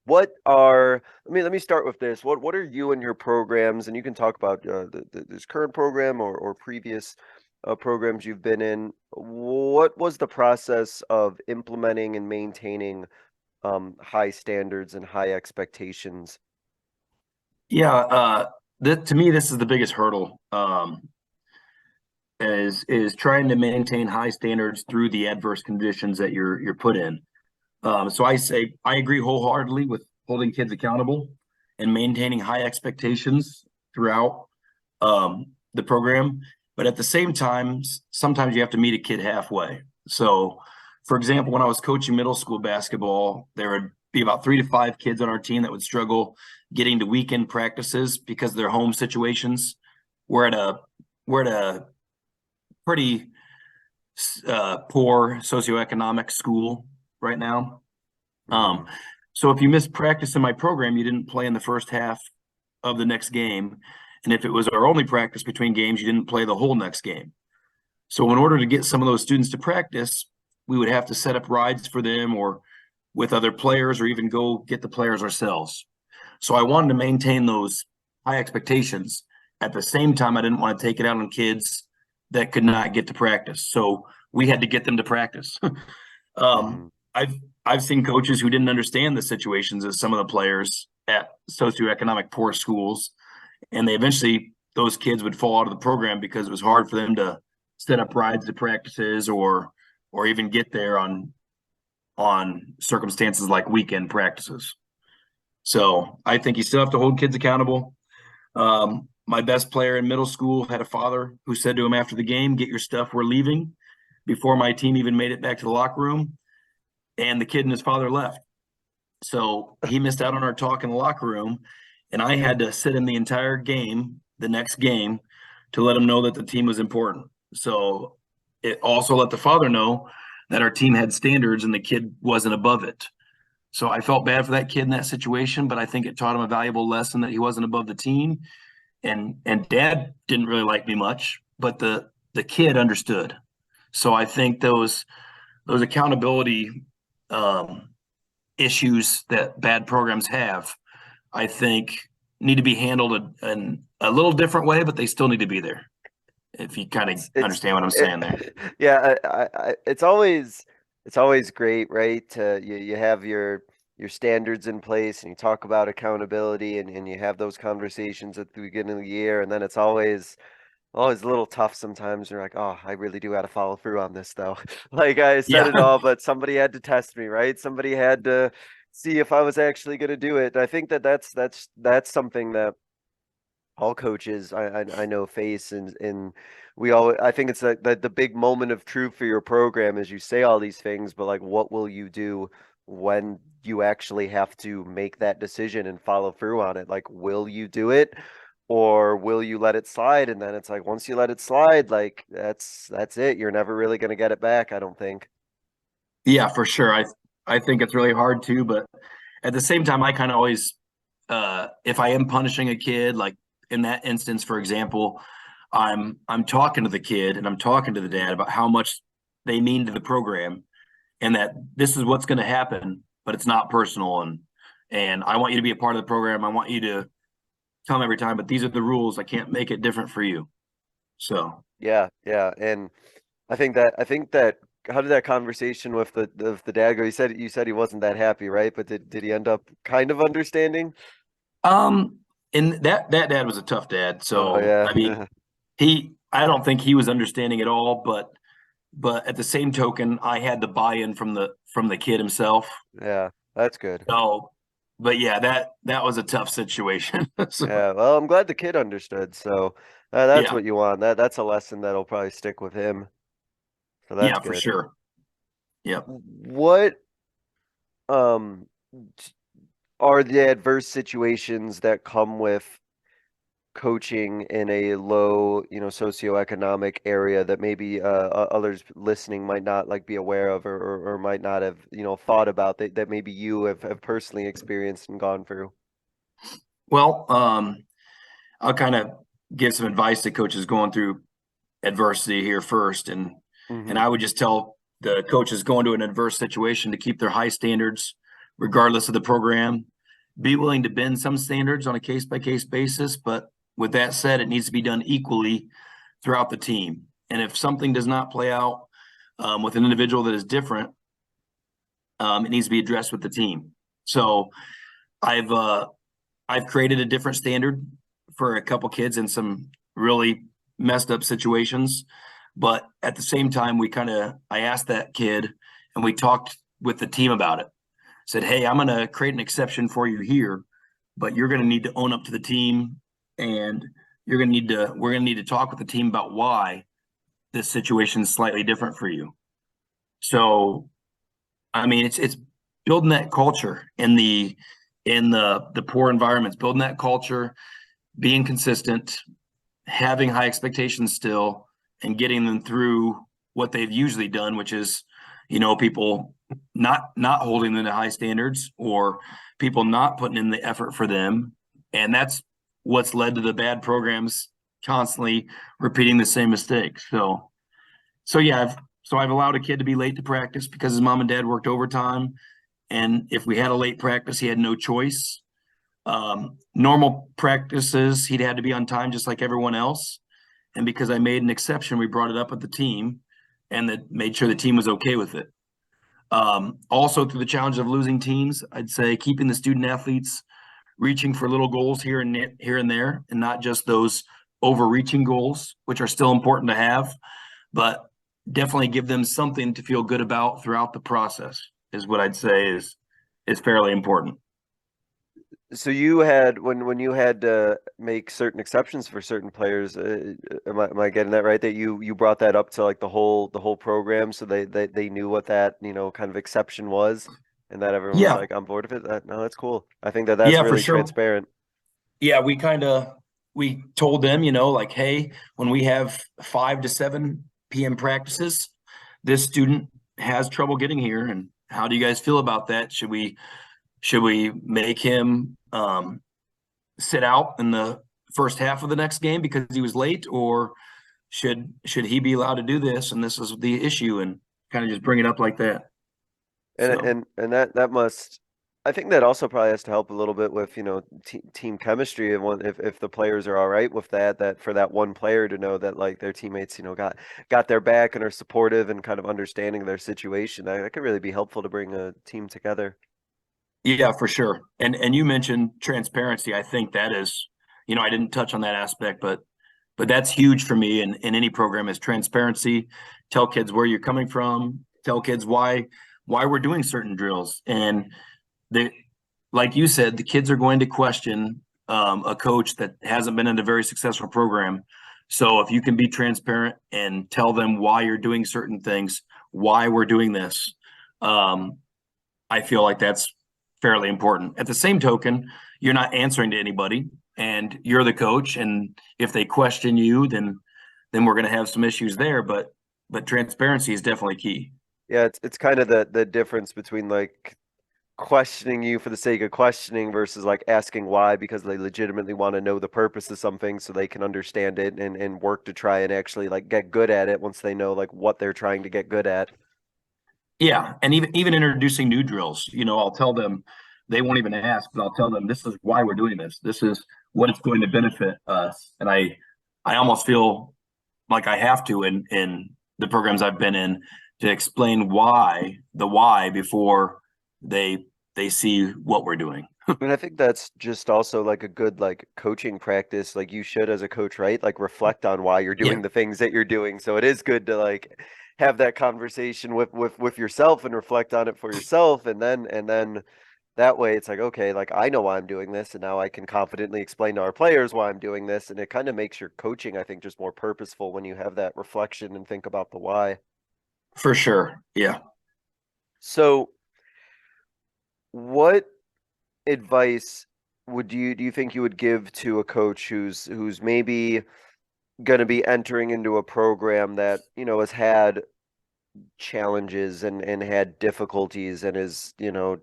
[SPEAKER 2] what are let me start with this. What are you and your programs, and you can talk about this current program or previous programs you've been in. What was the process of implementing and maintaining high standards and high expectations?
[SPEAKER 3] Yeah. To me, this is the biggest hurdle. Is trying to maintain high standards through the adverse conditions that you're put in. So I say I agree wholeheartedly with holding kids accountable and maintaining high expectations throughout the program. But at the same time, sometimes you have to meet a kid halfway. So, for example, when I was coaching middle school basketball, there would be about 3 to 5 kids on our team that would struggle getting to weekend practices because of their home situations. We're at a we're at a pretty poor socioeconomic school right now.
[SPEAKER 2] Hmm.
[SPEAKER 3] So if you missed practice in my program, you didn't play in the first half of the next game. And if it was our only practice between games, you didn't play the whole next game. So in order to get some of those students to practice, we would have to set up rides for them or with other players or even go get the players ourselves. So I wanted to maintain those high expectations. At the same time, I didn't want to take it out on kids that could not get to practice. So we had to get them to practice.
[SPEAKER 2] Hmm.
[SPEAKER 3] I've I've seen coaches who didn't understand the situations of some of the players at socioeconomic poor schools, and they eventually those kids would fall out of the program because it was hard for them to set up rides to practices or even get there on circumstances like weekend practices. So I think you still have to hold kids accountable. My best player in middle school had a father who said to him after the game, "Get your stuff, we're leaving," before my team even made it back to the locker room. And the kid and his father left. So he missed out on our talk in the locker room. And I had to sit in the entire game, the next game, to let him know that the team was important. So it also let the father know that our team had standards and the kid wasn't above it. So I felt bad for that kid in that situation, but I think it taught him a valuable lesson that he wasn't above the team. And dad didn't really like me much, but the kid understood. So I think those accountability um, issues that bad programs have, I think, need to be handled in a little different way, but they still need to be there. If you kind of
[SPEAKER 2] It's
[SPEAKER 3] understand what I'm saying there.
[SPEAKER 2] yeah, it's always great, right? You have your standards in place, and you talk about accountability, and you have those conversations at the beginning of the year, and then it's always a little tough sometimes. You're like, oh, I really do got to follow through on this though. Like I said
[SPEAKER 3] Yeah,
[SPEAKER 2] it all, but somebody had to test me, right? Somebody had to see if I was actually going to do it. I think that's something that all coaches I know face, and we all I think it's the big moment of truth for your program is you say all these things, but like what will you do when you actually have to make that decision and follow through on it? Like, will you do it, or will you let it slide? And then it's like once you let it slide, like that's it. You're never really going to get it back, I don't think.
[SPEAKER 3] yeah, for sure. I think it's really hard too, but at the same time, I kind of always, if I am punishing a kid, like in that instance, for example, I'm talking to the kid and I'm talking to the dad about how much they mean to the program, and that this is what's going to happen, but it's not personal. And I want you to be a part of the program. I want you to tell them every time, but these are the rules. I can't make it different for you. So
[SPEAKER 2] Yeah, yeah, and I think that how did that conversation with the dad go? You said he wasn't that happy, right? But did he end up kind of understanding?
[SPEAKER 3] um and that dad was a tough dad.
[SPEAKER 2] Oh
[SPEAKER 3] So I mean,
[SPEAKER 2] yeah.
[SPEAKER 3] I don't think he was understanding at all, but at the same token, I had the buy-in from the kid himself.
[SPEAKER 2] Yeah, that's good.
[SPEAKER 3] So, but yeah, that was a tough situation. So
[SPEAKER 2] Yeah, well, I'm glad the kid understood. So that's
[SPEAKER 3] yeah,
[SPEAKER 2] what you want. That's a lesson that'll probably stick with him. So that's
[SPEAKER 3] yeah, for
[SPEAKER 2] good.
[SPEAKER 3] sure. Yep.
[SPEAKER 2] What um t- are the adverse situations that come with coaching in a low, socioeconomic area that maybe others listening might not like be aware of or might not have, thought about that maybe you have personally experienced and gone through?
[SPEAKER 3] Well, I'll kind of give some advice to coaches going through adversity here first, and
[SPEAKER 2] Hmm.
[SPEAKER 3] I would just tell the coaches going to an adverse situation to keep their high standards regardless of the program. Be willing to bend some standards on a case by case basis, but with that said, it needs to be done equally throughout the team. And if something does not play out with an individual that is different, it needs to be addressed with the team. So I've uh, I've created a different standard for a couple kids in some really messed up situations. But at the same time, I asked that kid and we talked with the team about it. Said, hey, I'm going to create an exception for you here, but you're going to need to own up to the team, and we're going to need to talk with the team about why this situation is slightly different for you. So, I mean, it's building that culture in the poor environments, building that culture, being consistent, having high expectations still, and getting them through what they've usually done, which is, people not holding them to high standards, or people not putting in the effort for them. And that's what's led to the bad programs constantly repeating the same mistakes. So yeah, I've allowed a kid to be late to practice because his mom and dad worked overtime. And if we had a late practice, he had no choice. Normal practices, he'd had to be on time just like everyone else. And because I made an exception, we brought it up with the team and that made sure the team was okay with it. Also, through the challenge of losing teams, I'd say keeping the student athletes reaching for little goals here and there, and not just those overreaching goals, which are still important to have, but definitely give them something to feel good about throughout the process. Is what I'd say is fairly important.
[SPEAKER 2] So you had when you had to make certain exceptions for certain players, am I getting that right? That you brought that up to like the whole program, so they knew what that kind of exception was, and that everyone was
[SPEAKER 3] Yeah,
[SPEAKER 2] like on board with it. No, that's cool. I think that's
[SPEAKER 3] yeah, for
[SPEAKER 2] really
[SPEAKER 3] sure.
[SPEAKER 2] transparent.
[SPEAKER 3] Yeah, we told them, like, hey, when we have 5 to 7 p.m. practices, this student has trouble getting here, and how do you guys feel about that? Should we make him sit out in the first half of the next game because he was late, or should he be allowed to do this? And this is the issue, and kind of just bring it up like that.
[SPEAKER 2] And
[SPEAKER 3] So
[SPEAKER 2] and that must, I think that also probably has to help a little bit with, team chemistry, and if the players are all right with that for that one player to know that like their teammates, got their back and are supportive and kind of understanding their situation, that could really be helpful to bring a team together.
[SPEAKER 3] yeah, for sure. And you mentioned transparency. I think that is, I didn't touch on that aspect, but that's huge for me in any program is transparency. Tell kids where you're coming from, tell kids why we're doing certain drills. And they, like you said, the kids are going to question a coach that hasn't been in a very successful program. So if you can be transparent and tell them why you're doing certain things, why we're doing this, um, I feel like that's fairly important. At the same token, you're not answering to anybody, and you're the coach. And if they question you, then we're going to have some issues there. But transparency is definitely key.
[SPEAKER 2] Yeah, it's kind of the difference between like questioning you for the sake of questioning versus like asking why because they legitimately want to know the purpose of something so they can understand it and work to try and actually like get good at it once they know like what they're trying to get good at.
[SPEAKER 3] Yeah, and even introducing new drills, I'll tell them, they won't even ask, but I'll tell them this is why we're doing this. This is what it's going to benefit us. And I almost feel like I have to in the programs I've been in to explain the why before they they see what we're doing.
[SPEAKER 2] And I think that's just also like a good like coaching practice. Like you should as a coach, right? Like reflect on why you're
[SPEAKER 3] Yeah,
[SPEAKER 2] doing the things that you're doing. So it is good to like have that conversation with yourself and reflect on it for yourself. And then that way it's like, okay, like I know why I'm doing this, and now I can confidently explain to our players why I'm doing this. And it kind of makes your coaching, I think, just more purposeful when you have that reflection and think about the why.
[SPEAKER 3] for sure. Yeah.
[SPEAKER 2] So what advice would you do you think you would give to a coach who's maybe going to be entering into a program that has had challenges and had difficulties and is in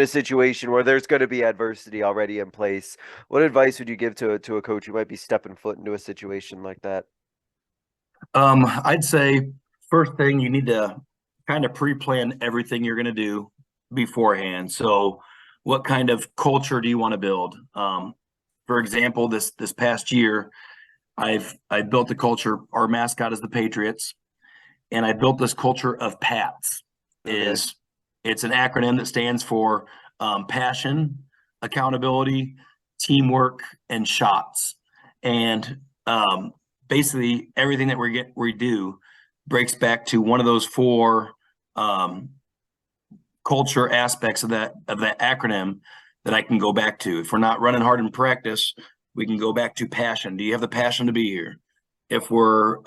[SPEAKER 2] a situation where there's going to be adversity already in place? What advice would you give to a coach who might be stepping foot into a situation like that?
[SPEAKER 3] I'd say first thing, you need to kind of pre-plan everything you're going to do beforehand. So, what kind of culture do you want to build? For example, this past year, I built the culture. Our mascot is the Patriots, and I built this culture of PATS.
[SPEAKER 2] Okay.
[SPEAKER 3] Is It's an acronym that stands for passion, accountability, teamwork, and shots. And basically, everything that we do breaks back to one of those four um, culture aspects of that acronym that I can go back to. If we're not running hard in practice, we can go back to passion. Do you have the passion to be here? If we're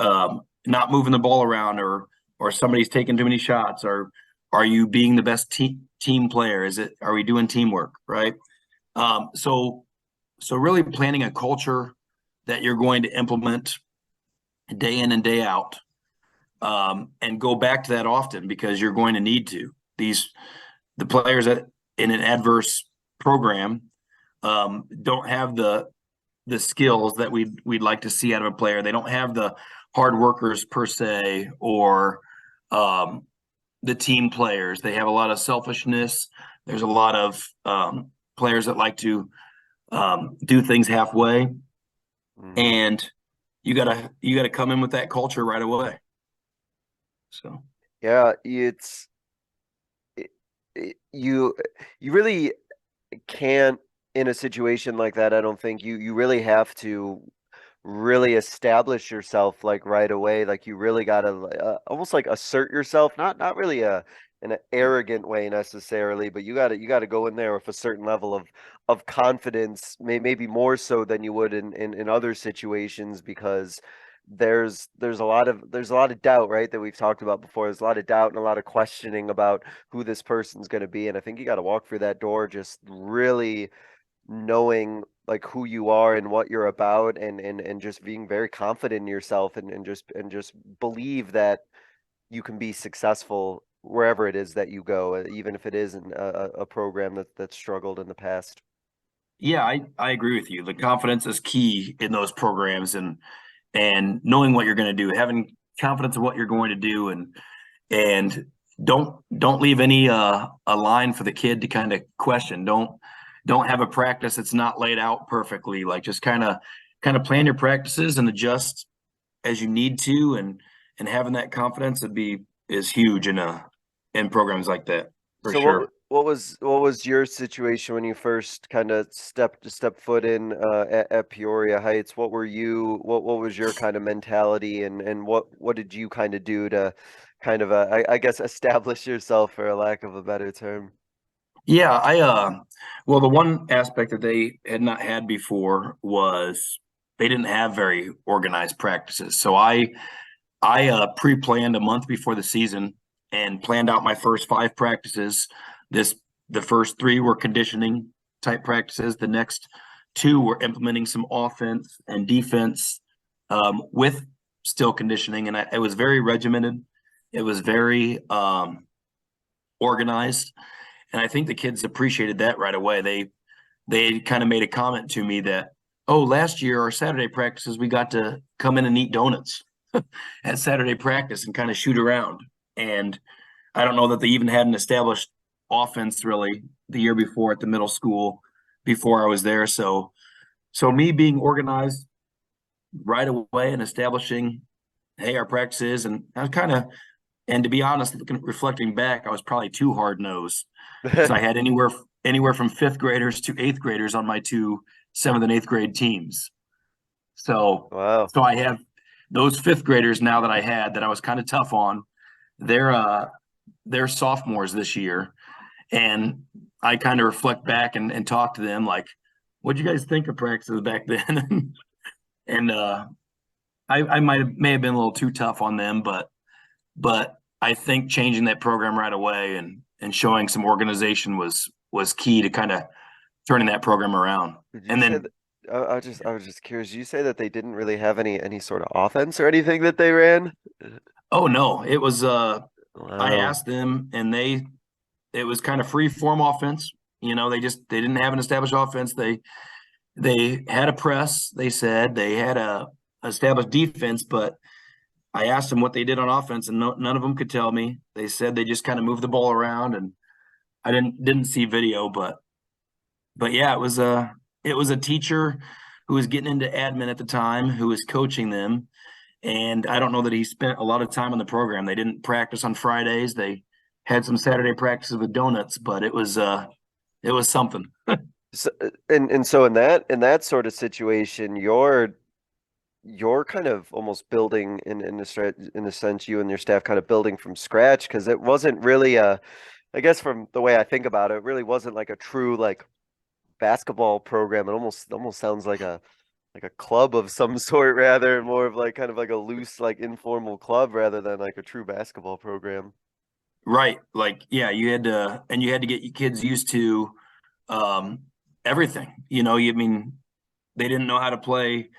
[SPEAKER 3] not moving the ball around, or somebody's taking too many shots, or are you being the best team player? Are we doing teamwork, right? So really planning a culture that you're going to implement day in and day out, and go back to that often because you're going to need to. The players that in an adverse program don't have the skills that we'd like to see out of a player. They don't have the hard workers per se, or the team players. They have a lot of selfishness. There's a lot of players that like to do things halfway,
[SPEAKER 2] Hmm.
[SPEAKER 3] and you gotta come in with that culture right away. So
[SPEAKER 2] Yeah, you really can't in a situation like that. I don't think you really have to really establish yourself like right away. Like you really got to almost like assert yourself, not really in an arrogant way necessarily, but you got to go in there with a certain level of confidence, maybe more so than you would in other situations, because there's a lot of doubt, right, that we've talked about before. There's a lot of doubt and a lot of questioning about who this person's going to be, and I think you got to walk through that door just really knowing like who you are and what you're about, and just being very confident in yourself, and just believe that you can be successful wherever it is that you go, even if it isn't a program that's struggled in the past.
[SPEAKER 3] yeah, I agree with you. The confidence is key in those programs, and knowing what you're going to do, having confidence in what you're going to do, and don't leave any a line for the kid to kind of question. Don't have a practice that's not laid out perfectly. Like just kind of plan your practices and adjust as you need to, and having that confidence is huge in programs like that, for
[SPEAKER 2] So what
[SPEAKER 3] sure.
[SPEAKER 2] what was your situation when you first kind of stepped foot in at Peoria Heights? What was your kind of mentality, and what did you kind of do to kind of I guess establish yourself, for a lack of a better term?
[SPEAKER 3] Yeah, well, the one aspect that they had not had before was they didn't have very organized practices. So I pre-planned a month before the season and planned out my first 5 practices. This The first 3 were conditioning type practices. The next 2 were implementing some offense and defense with still conditioning, and it was very regimented. It was very organized. And I think the kids appreciated that right away. They kind of made a comment to me that, oh, last year our Saturday practices, we got to come in and eat donuts at Saturday practice and kind of shoot around. And I don't know that they even had an established offense really the year before at the middle school before I was there. So me being organized right away and establishing, hey, our practices, and I was kind of, and to be honest, reflecting back, I was probably too hard nosed because I had anywhere from fifth graders to eighth graders on my two seventh and eighth grade teams. So
[SPEAKER 2] Wow.
[SPEAKER 3] so I have those fifth graders now that I was kind of tough on. They're sophomores this year, and I kind of reflect back and talk to them like, what'd you guys think of practices back then? And I may have been a little too tough on them, but I think changing that program right away and showing some organization was key to kind of turning that program around. And then
[SPEAKER 2] I was just curious. Did you say that they didn't really have any sort of offense or anything that they ran?
[SPEAKER 3] oh no, it was I
[SPEAKER 2] Wow.
[SPEAKER 3] asked them, and it was kind of free form offense. They didn't have an established offense. They had a press. They said they had a established defense, but I asked them what they did on offense, and none of them could tell me. They said they just kind of moved the ball around, and I didn't see video, but yeah, it was a teacher who was getting into admin at the time who was coaching them, and I don't know that he spent a lot of time on the program. They didn't practice on Fridays. They had some Saturday practices with donuts, but it was something.
[SPEAKER 2] So, and so in that sort of situation, you're kind of almost building in a sense, you and your staff kind of building from scratch, because it wasn't really I guess from the way I think about it, it really wasn't like a true like basketball program. It almost sounds like a club of some sort, rather more of like kind of like a loose like informal club rather than like a true basketball program.
[SPEAKER 3] Right. Like, yeah, you had to get your kids used to um, everything. They didn't know how to play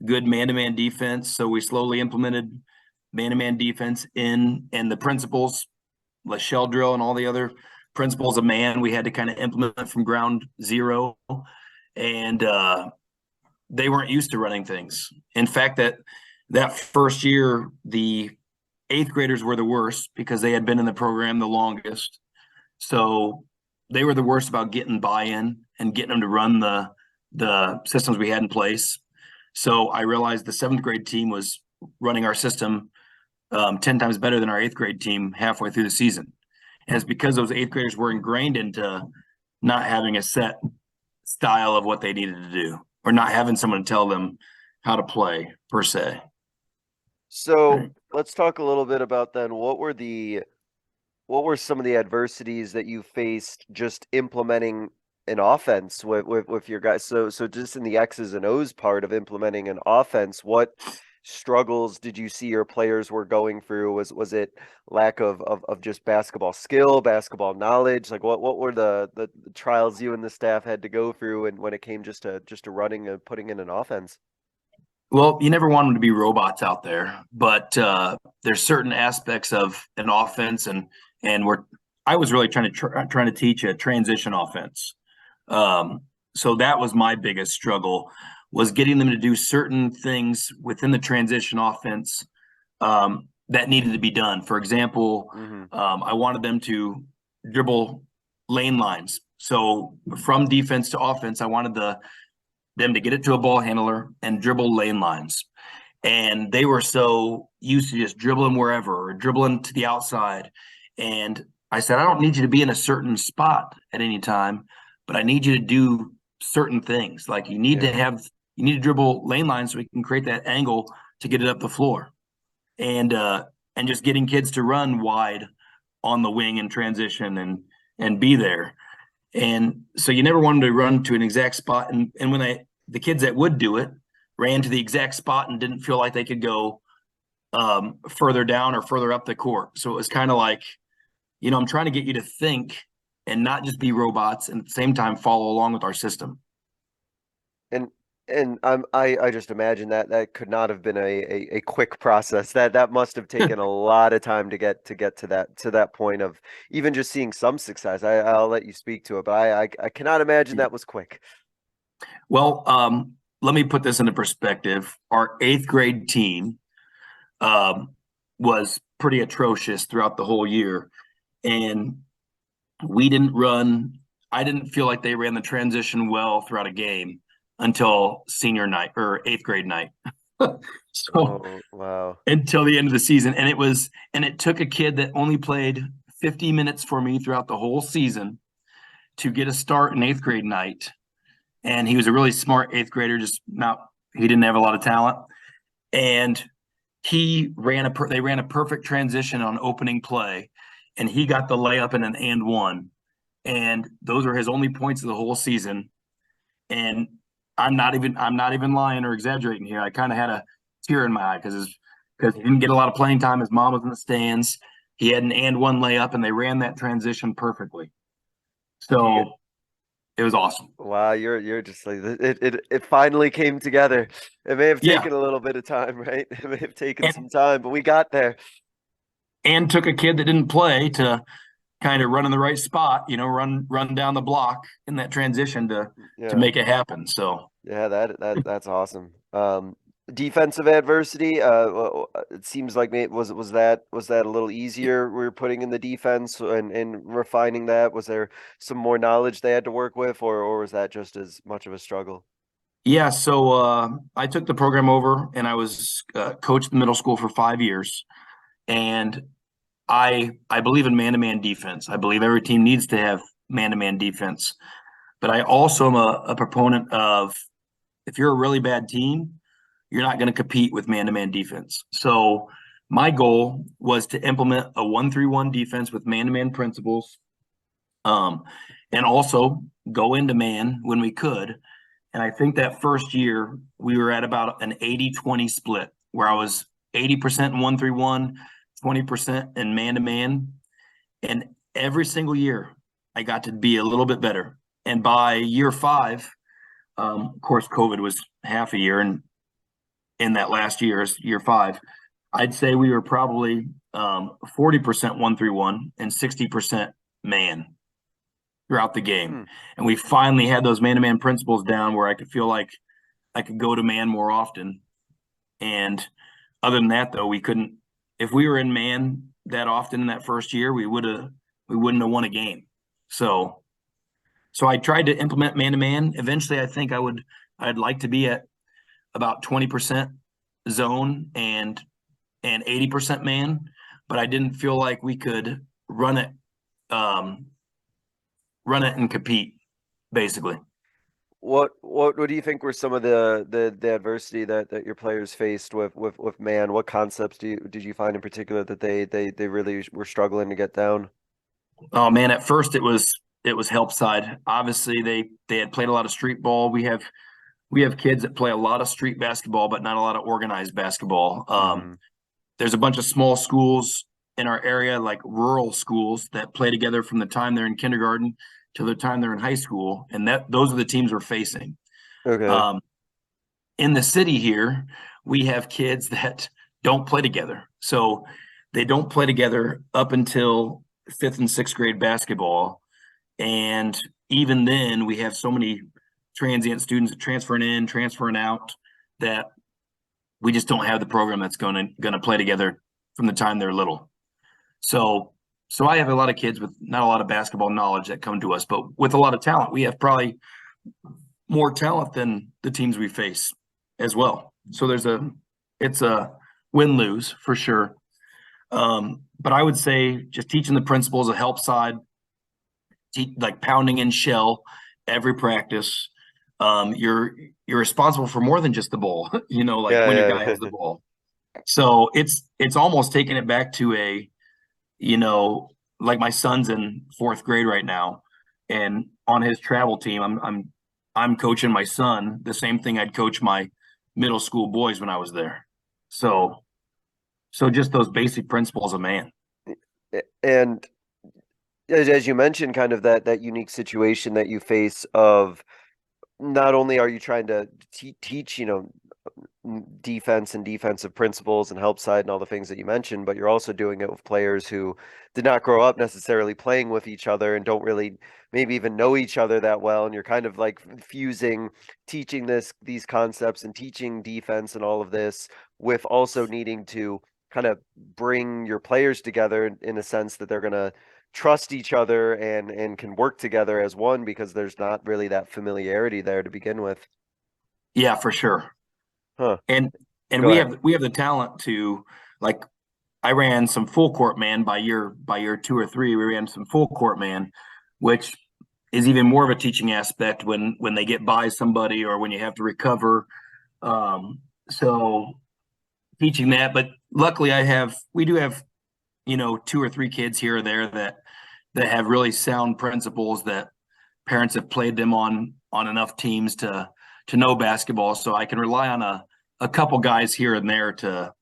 [SPEAKER 3] good man-to-man defense, so we slowly implemented man-to-man defense and the principles, like shell drill and all the other principles of man, we had to kind of implement from ground zero. And they weren't used to running things. In fact, that first year, the eighth graders were the worst because they had been in the program the longest. So they were the worst about getting buy-in and getting them to run the systems we had in place. So I realized the seventh grade team was running our system 10 times better than our eighth grade team halfway through the season. And it's because those eighth graders were ingrained into not having a set style of what they needed to do, or not having someone tell them how to play per se.
[SPEAKER 2] So
[SPEAKER 3] Right.
[SPEAKER 2] let's talk a little bit about then what were some of the adversities that you faced just implementing an offense with your guys? So just in the X's and O's part of implementing an offense, what struggles did you see your players were going through? Was it lack of just basketball skill, basketball knowledge? Like what were the trials you and the staff had to go through, and when it came just to running and putting in an offense?
[SPEAKER 3] Well, you never want them to be robots out there, but there's certain aspects of an offense, and I was really trying to teach a transition offense. So that was my biggest struggle, was getting them to do certain things within the transition offense that needed to be done. For example, I wanted them to dribble lane lines. So from defense to offense, I wanted them to get it to a ball handler and dribble lane lines. And they were so used to just dribbling wherever or dribbling to the outside. And I said, I don't need you to be in a certain spot at any time, but I need you to do certain things. Like you need to dribble lane lines so we can create that angle to get it up the floor. And just getting kids to run wide on the wing and transition and be there. And so you never wanted to run to an exact spot. And when the kids that would do it ran to the exact spot and didn't feel like they could go further down or further up the court. So it was kind of like, I'm trying to get you to think and not just be robots, and at the same time follow along with our system.
[SPEAKER 2] And And I just imagine that that could not have been a quick process. That must have taken a lot of time to get to that point of even just seeing some success. I'll let you speak to it, but I cannot imagine that was quick.
[SPEAKER 3] Well, let me put this into perspective. Our eighth grade team um, was pretty atrocious throughout the whole year, and we didn't run. I didn't feel like they ran the transition well throughout a game until senior night or eighth grade night. So
[SPEAKER 2] Oh, wow.
[SPEAKER 3] until the end of the season, and it took a kid that only played 50 minutes for me throughout the whole season to get a start in eighth grade night. And he was a really smart eighth grader, just not, he didn't have a lot of talent. And they ran a perfect transition on opening play, and he got the layup in an and one. And those were his only points of the whole season. And I'm not even lying or exaggerating here. I kind of had a tear in my eye because he didn't get a lot of playing time. His mom was in the stands. He had an and one layup, and they ran that transition perfectly. So it was awesome.
[SPEAKER 2] Wow, you're just like it finally came together. It may have
[SPEAKER 3] Yeah,
[SPEAKER 2] taken a little bit of time, right? It may have taken
[SPEAKER 3] and
[SPEAKER 2] some time, but we got there.
[SPEAKER 3] took a kid that didn't play to kind of run in the right spot, run down the block in that transition to
[SPEAKER 2] Yeah.
[SPEAKER 3] make it happen. So
[SPEAKER 2] Yeah, that's awesome. Defensive adversity. It seems like was that a little easier? We were putting in the defense and refining that. Was there some more knowledge they had to work with, or was that just as much of a struggle?
[SPEAKER 3] yeah, so I took the program over, and I was coached the middle school for 5 years, and I believe in man-to-man defense. I believe every team needs to have man-to-man defense, but I also am a proponent of, if you're a really bad team, you're not going to compete with man-to-man defense. So my goal was to implement a 1-3-1 defense with man-to-man principles, um, and also go into man when we could. And I think that first year we were at about an 80-20 split, where I was 80% in 1-3-1, 20% in man-to-man. And every single year I got to be a little bit better. And by year 5, of course, COVID was half a year, and in that last year, year 5, I'd say we were probably 40% 1-3-1 and 60% man throughout the game.
[SPEAKER 2] Hmm.
[SPEAKER 3] And we finally had those man-to-man principles down where I could feel like I could go to man more often. And other than that, though, we couldn't. If we were in man that often in that first year, we wouldn't have won a game. So I tried to implement man-to-man. Eventually, I think I'd like to be at about 20% zone and 80% man, but I didn't feel like we could um, run it and compete, basically.
[SPEAKER 2] What do you think were some of the adversity that your players faced with man? What concepts did you find in particular that they really were struggling to get down?
[SPEAKER 3] Oh man, at first it was help side. Obviously, they had played a lot of street ball. We have kids that play a lot of street basketball, but not a lot of organized basketball.
[SPEAKER 2] Hmm.
[SPEAKER 3] There's a bunch of small schools in our area, like rural schools, that play together from the time they're in kindergarten to the time they're in high school, and those are the teams we're facing.
[SPEAKER 2] Okay.
[SPEAKER 3] Um, in the city here, we have kids that don't play together, so they don't play together up until fifth and sixth grade basketball, and even then, we have so many transient students transferring in, transferring out, that we just don't have the program that's going to play together from the time they're little. So so I have a lot of kids with not a lot of basketball knowledge that come to us, but with a lot of talent. We have probably more talent than the teams we face as well. So it's a win-lose for sure. But I would say just teaching the principles of help side, like pounding in shell every practice. You're responsible for more than just the ball, like when your
[SPEAKER 2] Yeah,
[SPEAKER 3] guy
[SPEAKER 2] yeah.
[SPEAKER 3] has the ball. So it's almost taking it back to you know, like my son's in fourth grade right now, and on his travel team, I'm coaching my son the same thing I'd coach my middle school boys when I was there. So just those basic principles of man.
[SPEAKER 2] And as you mentioned, kind of that unique situation that you face of not only are you trying to teach, defense and defensive principles and help side and all the things that you mentioned, but you're also doing it with players who did not grow up necessarily playing with each other and don't really maybe even know each other that well. And you're kind of like fusing teaching these concepts and teaching defense and all of this with also needing to kind of bring your players together in a sense that they're going to trust each other and can work together as one because there's not really that familiarity there to begin with.
[SPEAKER 3] Yeah, for sure.
[SPEAKER 2] Huh.
[SPEAKER 3] And
[SPEAKER 2] Go
[SPEAKER 3] we
[SPEAKER 2] ahead.
[SPEAKER 3] have the talent to, like, I ran some full court man by year 2 or 3. We ran some full court man, which is even more of a teaching aspect when they get by somebody or when you have to recover. So teaching that, but luckily we do have 2 or 3 kids here or there that have really sound principles that parents have played them on enough teams to know basketball. So I can rely on a couple guys here and there to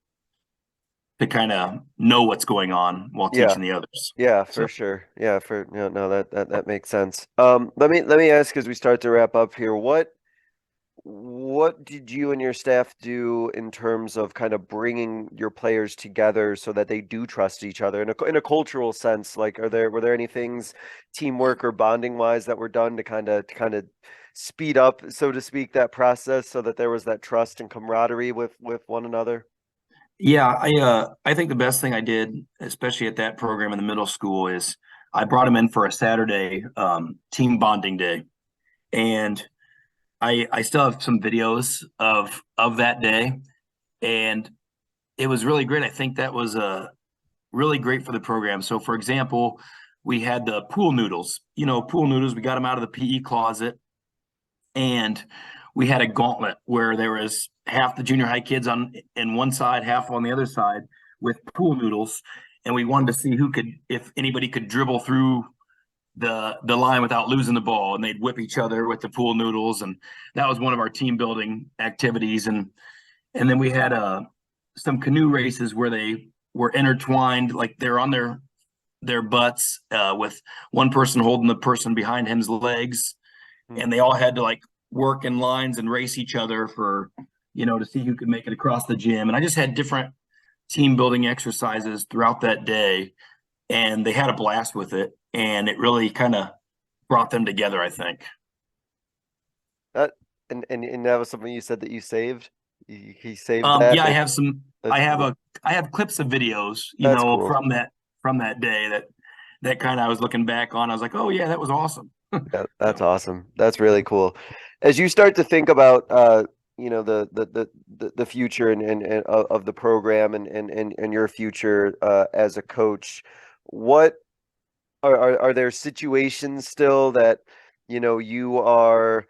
[SPEAKER 3] kind of know what's going on while
[SPEAKER 2] Yeah.
[SPEAKER 3] teaching the others.
[SPEAKER 2] Yeah,
[SPEAKER 3] So
[SPEAKER 2] for sure. Yeah, no, that makes sense. Let me ask as we start to wrap up here, what did you and your staff do in terms of kind of bringing your players together so that they do trust each other in a cultural sense? Like, were there any things teamwork or bonding wise that were done to kind of speed up, so to speak, that process so that there was that trust and camaraderie with one another?
[SPEAKER 3] yeah, I think the best thing I did, especially at that program in the middle school, is I brought them in for a Saturday team bonding day, and I still have some videos of that day, and it was really great. I think that was really great for the program. So, for example, we had the pool noodles. Pool noodles. We got them out of the PE closet, and we had a gauntlet where there was half the junior high kids on one side, half on the other side with pool noodles, and we wanted to see if anybody could dribble through the line without losing the ball, and they'd whip each other with the pool noodles, and that was one of our team building activities. And then we had some canoe races where they were intertwined, like they're on their butts with one person holding the person behind him's legs, and they all had to like work in lines and race each other for to see who could make it across the gym. And I just had different team building exercises throughout that day, and they had a blast with it, and it really kind of brought them together, I think.
[SPEAKER 2] That and that was something you said that you saved. He saved that.
[SPEAKER 3] Yeah, I have some.
[SPEAKER 2] That's cool.
[SPEAKER 3] I have clips of videos,
[SPEAKER 2] That's cool.
[SPEAKER 3] from that day that kind of I was looking back on. I was like, oh yeah, that was awesome.
[SPEAKER 2] Yeah, that's awesome. That's really cool. As you start to think about the future and of the program and your future as a coach, what are there situations still that you are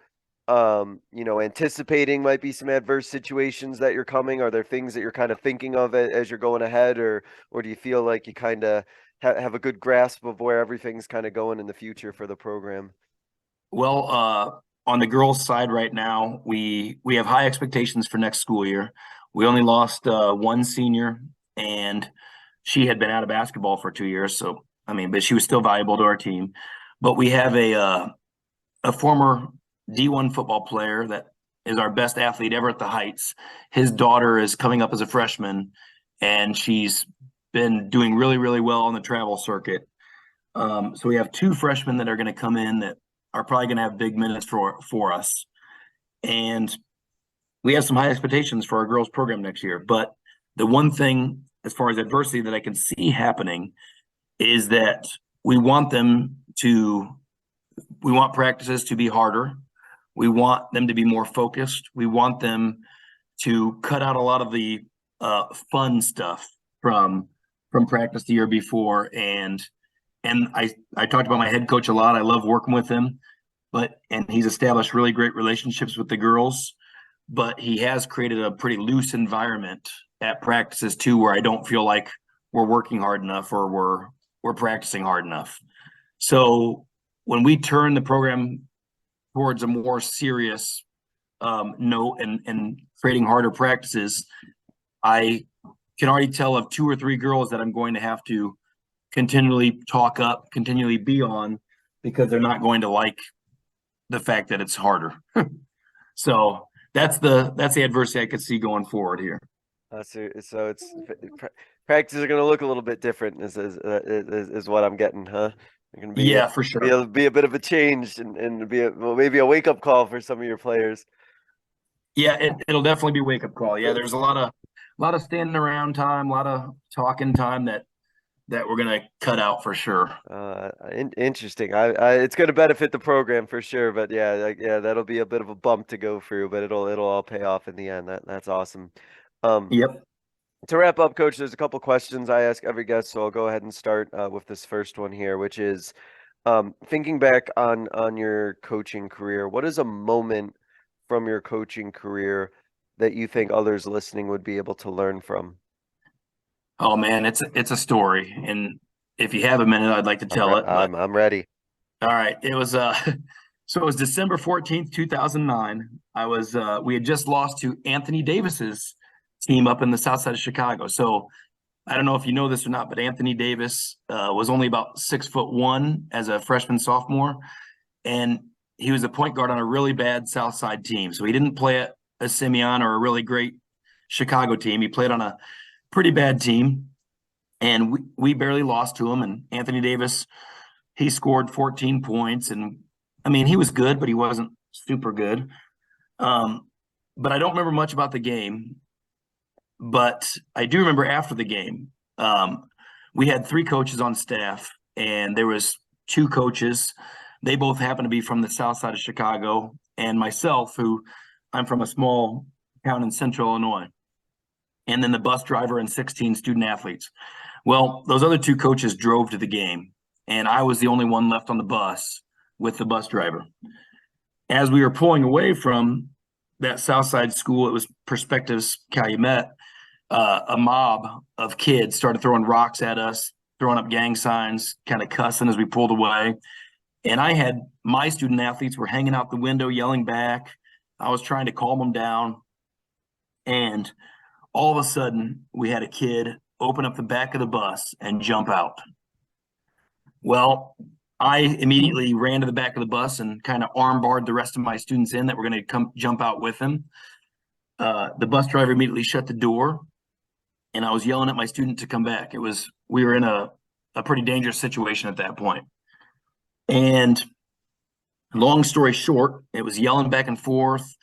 [SPEAKER 2] anticipating might be some adverse situations that you're coming? Are there things that you're kind of thinking of as you're going ahead, or do you feel like you kind of have a good grasp of where everything's kind of going in the future for the program?
[SPEAKER 3] Well, on the girls' side right now, we have high expectations for next school year. We only lost one senior, and she had been out of basketball for 2 years. So I mean, but she was still valuable to our team. But we have a former D1 football player that is our best athlete ever at the Heights. His daughter is coming up as a freshman, and she's been doing really, really well on the travel circuit. So we have 2 freshmen that are going to come in that are probably going to have big minutes for us. And we have some high expectations for our girls program next year. But the one thing as far as adversity that I can see happening is that we want practices to be harder. We want them to be more focused. We want them to cut out a lot of the fun stuff from practice the year before. And I talked about my head coach a lot. I love working with him, and he's established really great relationships with the girls, but he has created a pretty loose environment at practices too, where I don't feel like we're working hard enough or we're practicing hard enough. So when we turn the program towards a more serious note and creating harder practices, I can already tell of 2 or 3 girls that I'm going to have to continually talk up, continually be on, because they're not going to like the fact that it's harder. So that's the adversity I could see going forward here.
[SPEAKER 2] So it's practice are going to look a little bit different. Is what I'm getting, huh? It can be
[SPEAKER 3] Yeah, for sure.
[SPEAKER 2] be a bit of a change and be maybe a wake up call for some of your players.
[SPEAKER 3] Yeah, it'll definitely be a wake up call. Yeah, there's a lot of standing around time, a lot of talking time that we're gonna cut out for sure.
[SPEAKER 2] Interesting. It's going to benefit the program for sure, but yeah, that'll be a bit of a bump to go through, but it'll all pay off in the end. That's awesome. Um,
[SPEAKER 3] Yep.
[SPEAKER 2] to wrap up, Coach, there's a couple questions I ask every guest, so I'll go ahead and start with this first one here, which is thinking back on your coaching career. What is a moment from your coaching career that you think others listening would be able to learn from?
[SPEAKER 3] Oh man, it's a story, and if you have a minute, I'd like to tell it. But
[SPEAKER 2] I'm ready.
[SPEAKER 3] all right, it was so it was December 14th, 2009. We had just lost to Anthony Davis's team up in the south side of Chicago. So I don't know if you know this or not, but Anthony Davis was only about 6'1" as a freshman sophomore, and he was a point guard on a really bad south side team. So he didn't play at a Simeon or a really great Chicago team. He played on a pretty bad team, and we barely lost to him. And Anthony Davis, he scored 14 points, and I mean he was good, but he wasn't super good. But I don't remember much about the game. But I do remember after the game, we had 3 coaches on staff, and there was 2 coaches. They both happened to be from the south side of Chicago, and myself, who I'm from a small town in central Illinois, and then the bus driver and 16 student athletes. Well, those other 2 coaches drove to the game, and I was the only one left on the bus with the bus driver. As we were pulling away from that south side school, it was Perspectives Calumet. A mob of kids started throwing rocks at us, throwing up gang signs, kind of cussing as we pulled away. And I had my student athletes were hanging out the window, yelling back. I was trying to calm them down. And all of a sudden, we had a kid open up the back of the bus and jump out. Well, I immediately ran to the back of the bus and kind of armbarred the rest of my students in that were going to come jump out with him. The bus driver immediately shut the door, and I was yelling at my student to come back. We were in a pretty dangerous situation at that point. And long story short, it was yelling back and forth.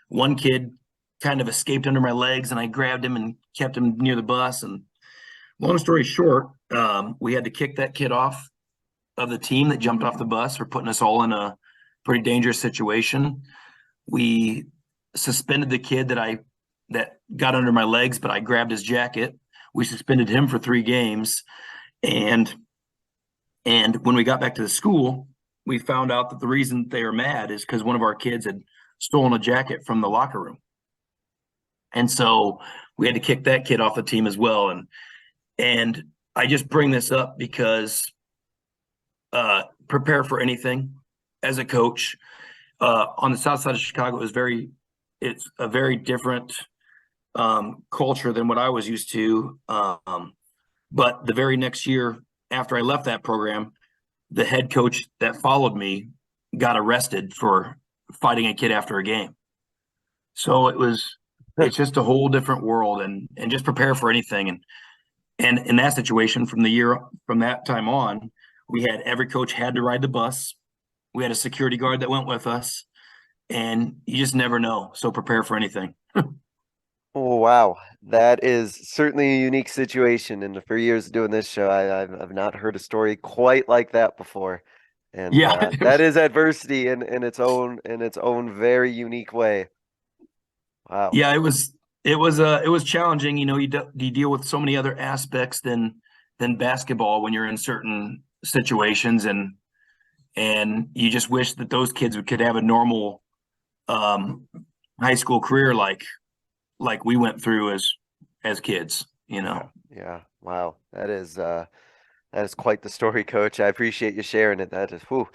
[SPEAKER 3] One kid kind of escaped under my legs, and I grabbed him and kept him near the bus. And long story short, we had to kick that kid off of the team that jumped off the bus for putting us all in a pretty dangerous situation. We suspended the kid that got under my legs, but I grabbed his jacket. We suspended him for 3 games. And when we got back to the school, we found out that the reason they were mad is because one of our kids had stolen a jacket from the locker room. And so we had to kick that kid off the team as well. And I just bring this up because prepare for anything as a coach. On the south side of Chicago it's a very different culture than what I was used to. But the very next year after I left that program, the head coach that followed me got arrested for fighting a kid after a game. So it's just a whole different world, and just prepare for anything. And in that situation, from that time on, every coach had to ride the bus. We had a security guard that went with us, and you just never know. So prepare for anything.
[SPEAKER 2] Oh, wow. That is certainly a unique situation. And for years doing this show, I've not heard a story quite like that before. And
[SPEAKER 3] Yeah,
[SPEAKER 2] that is adversity in its own very unique way. Wow.
[SPEAKER 3] yeah, it was challenging. You know, you deal with so many other aspects than basketball when you're in certain situations, and you just wish that those kids could have a normal high school career like we went through as kids, you know.
[SPEAKER 2] Yeah. Wow. That is quite the story, Coach. I appreciate you sharing it. That is whew.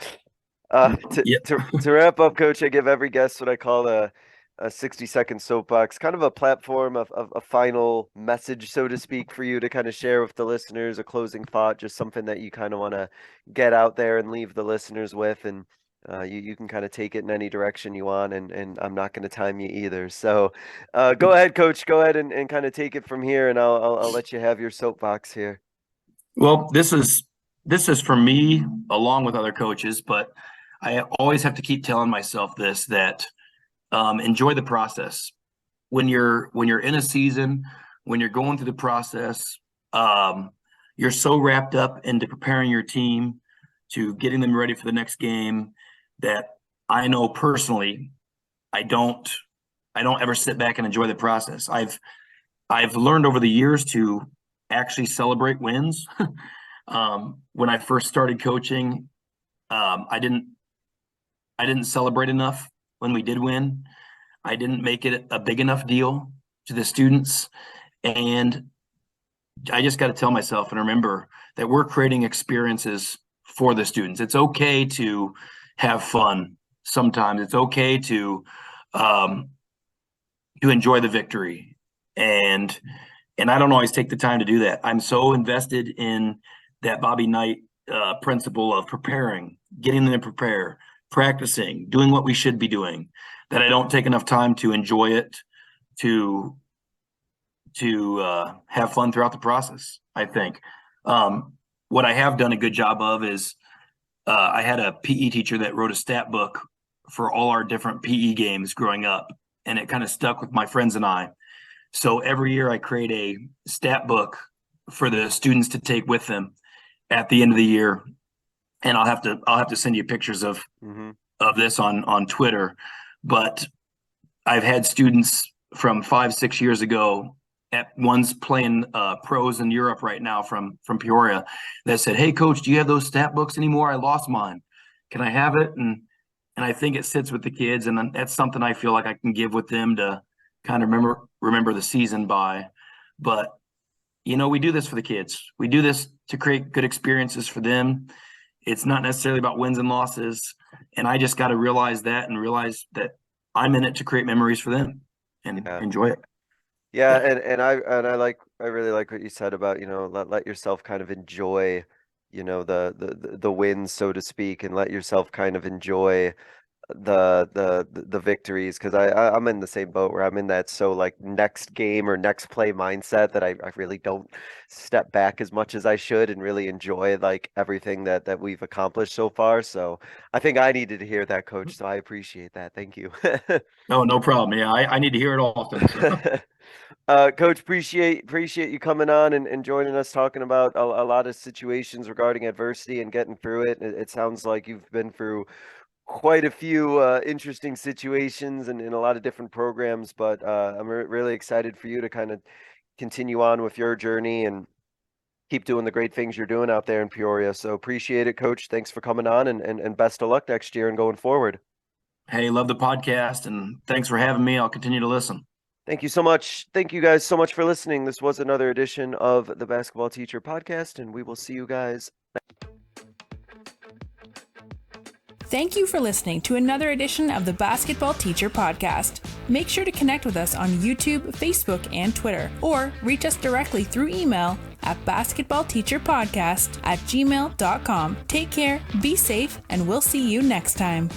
[SPEAKER 3] Yep.
[SPEAKER 2] To wrap up, Coach, I give every guest what I call a 60-second soapbox, kind of a platform of a final message, so to speak, for you to kind of share with the listeners, a closing thought, just something that you kind of want to get out there and leave the listeners with. And You can kind of take it in any direction you want, and I'm not going to time you either. So go ahead, Coach. Go ahead and kind of take it from here, and I'll let you have your soapbox here.
[SPEAKER 3] Well, this is for me along with other coaches, but I always have to keep telling myself this, that enjoy the process. When you're in a season, when you're going through the process, you're so wrapped up into preparing your team to getting them ready for the next game that I know personally I don't ever sit back and enjoy the process. I've learned over the years to actually celebrate wins. When I first started coaching, I didn't celebrate enough when we did win. I didn't make it a big enough deal to the students. And I just got to tell myself and remember that we're creating experiences for the students. It's okay to have fun sometimes. It's okay to enjoy the victory. And I don't always take the time to do that. I'm so invested in that Bobby Knight principle of preparing, getting them to prepare, practicing, doing what we should be doing, that I don't take enough time to enjoy it, to have fun throughout the process, I think. What I have done a good job of is I had a PE teacher that wrote a stat book for all our different PE games growing up, and it kind of stuck with my friends and I. So every year I create a stat book for the students to take with them at the end of the year. And I'll have to send you pictures of this on Twitter. But I've had students from 5-6 years ago, one's playing pros in Europe right now from Peoria, that said, "Hey coach, do you have those stat books anymore? I lost mine. Can I have it?" And I think it sits with the kids, and that's something I feel like I can give with them to kind of remember the season by. But we do this for the kids. We do this to create good experiences for them. It's not necessarily about wins and losses. And I just got to realize that I'm in it to create memories for them and enjoy it.
[SPEAKER 2] Yeah, and I really like what you said about, let yourself kind of enjoy, the wins, so to speak, and let yourself kind of enjoy the victories, because I'm in the same boat where I'm in that next game or next play mindset that I really don't step back as much as I should and really enjoy everything that we've accomplished so far. So I think I needed to hear that, Coach. So I appreciate that. Thank you.
[SPEAKER 3] No problem. Yeah, I need to hear it often. So.
[SPEAKER 2] Coach, appreciate you coming on and joining us, talking about a lot of situations regarding adversity and getting through it. It sounds like you've been through quite a few interesting situations and in a lot of different programs, but I'm really excited for you to kind of continue on with your journey and keep doing the great things you're doing out there in Peoria. So appreciate it, Coach. Thanks for coming on, and best of luck next year and going forward.
[SPEAKER 3] Hey, love the podcast, and thanks for having me. I'll continue to listen.
[SPEAKER 2] Thank you so much. Thank you guys so much for listening. This was another edition of the Basketball Teacher Podcast, and we will see you guys.
[SPEAKER 1] Thank you for listening to another edition of the Basketball Teacher Podcast. Make sure to connect with us on YouTube, Facebook, and Twitter, or reach us directly through email at basketballteacherpodcast@gmail.com. Take care, be safe, and we'll see you next time.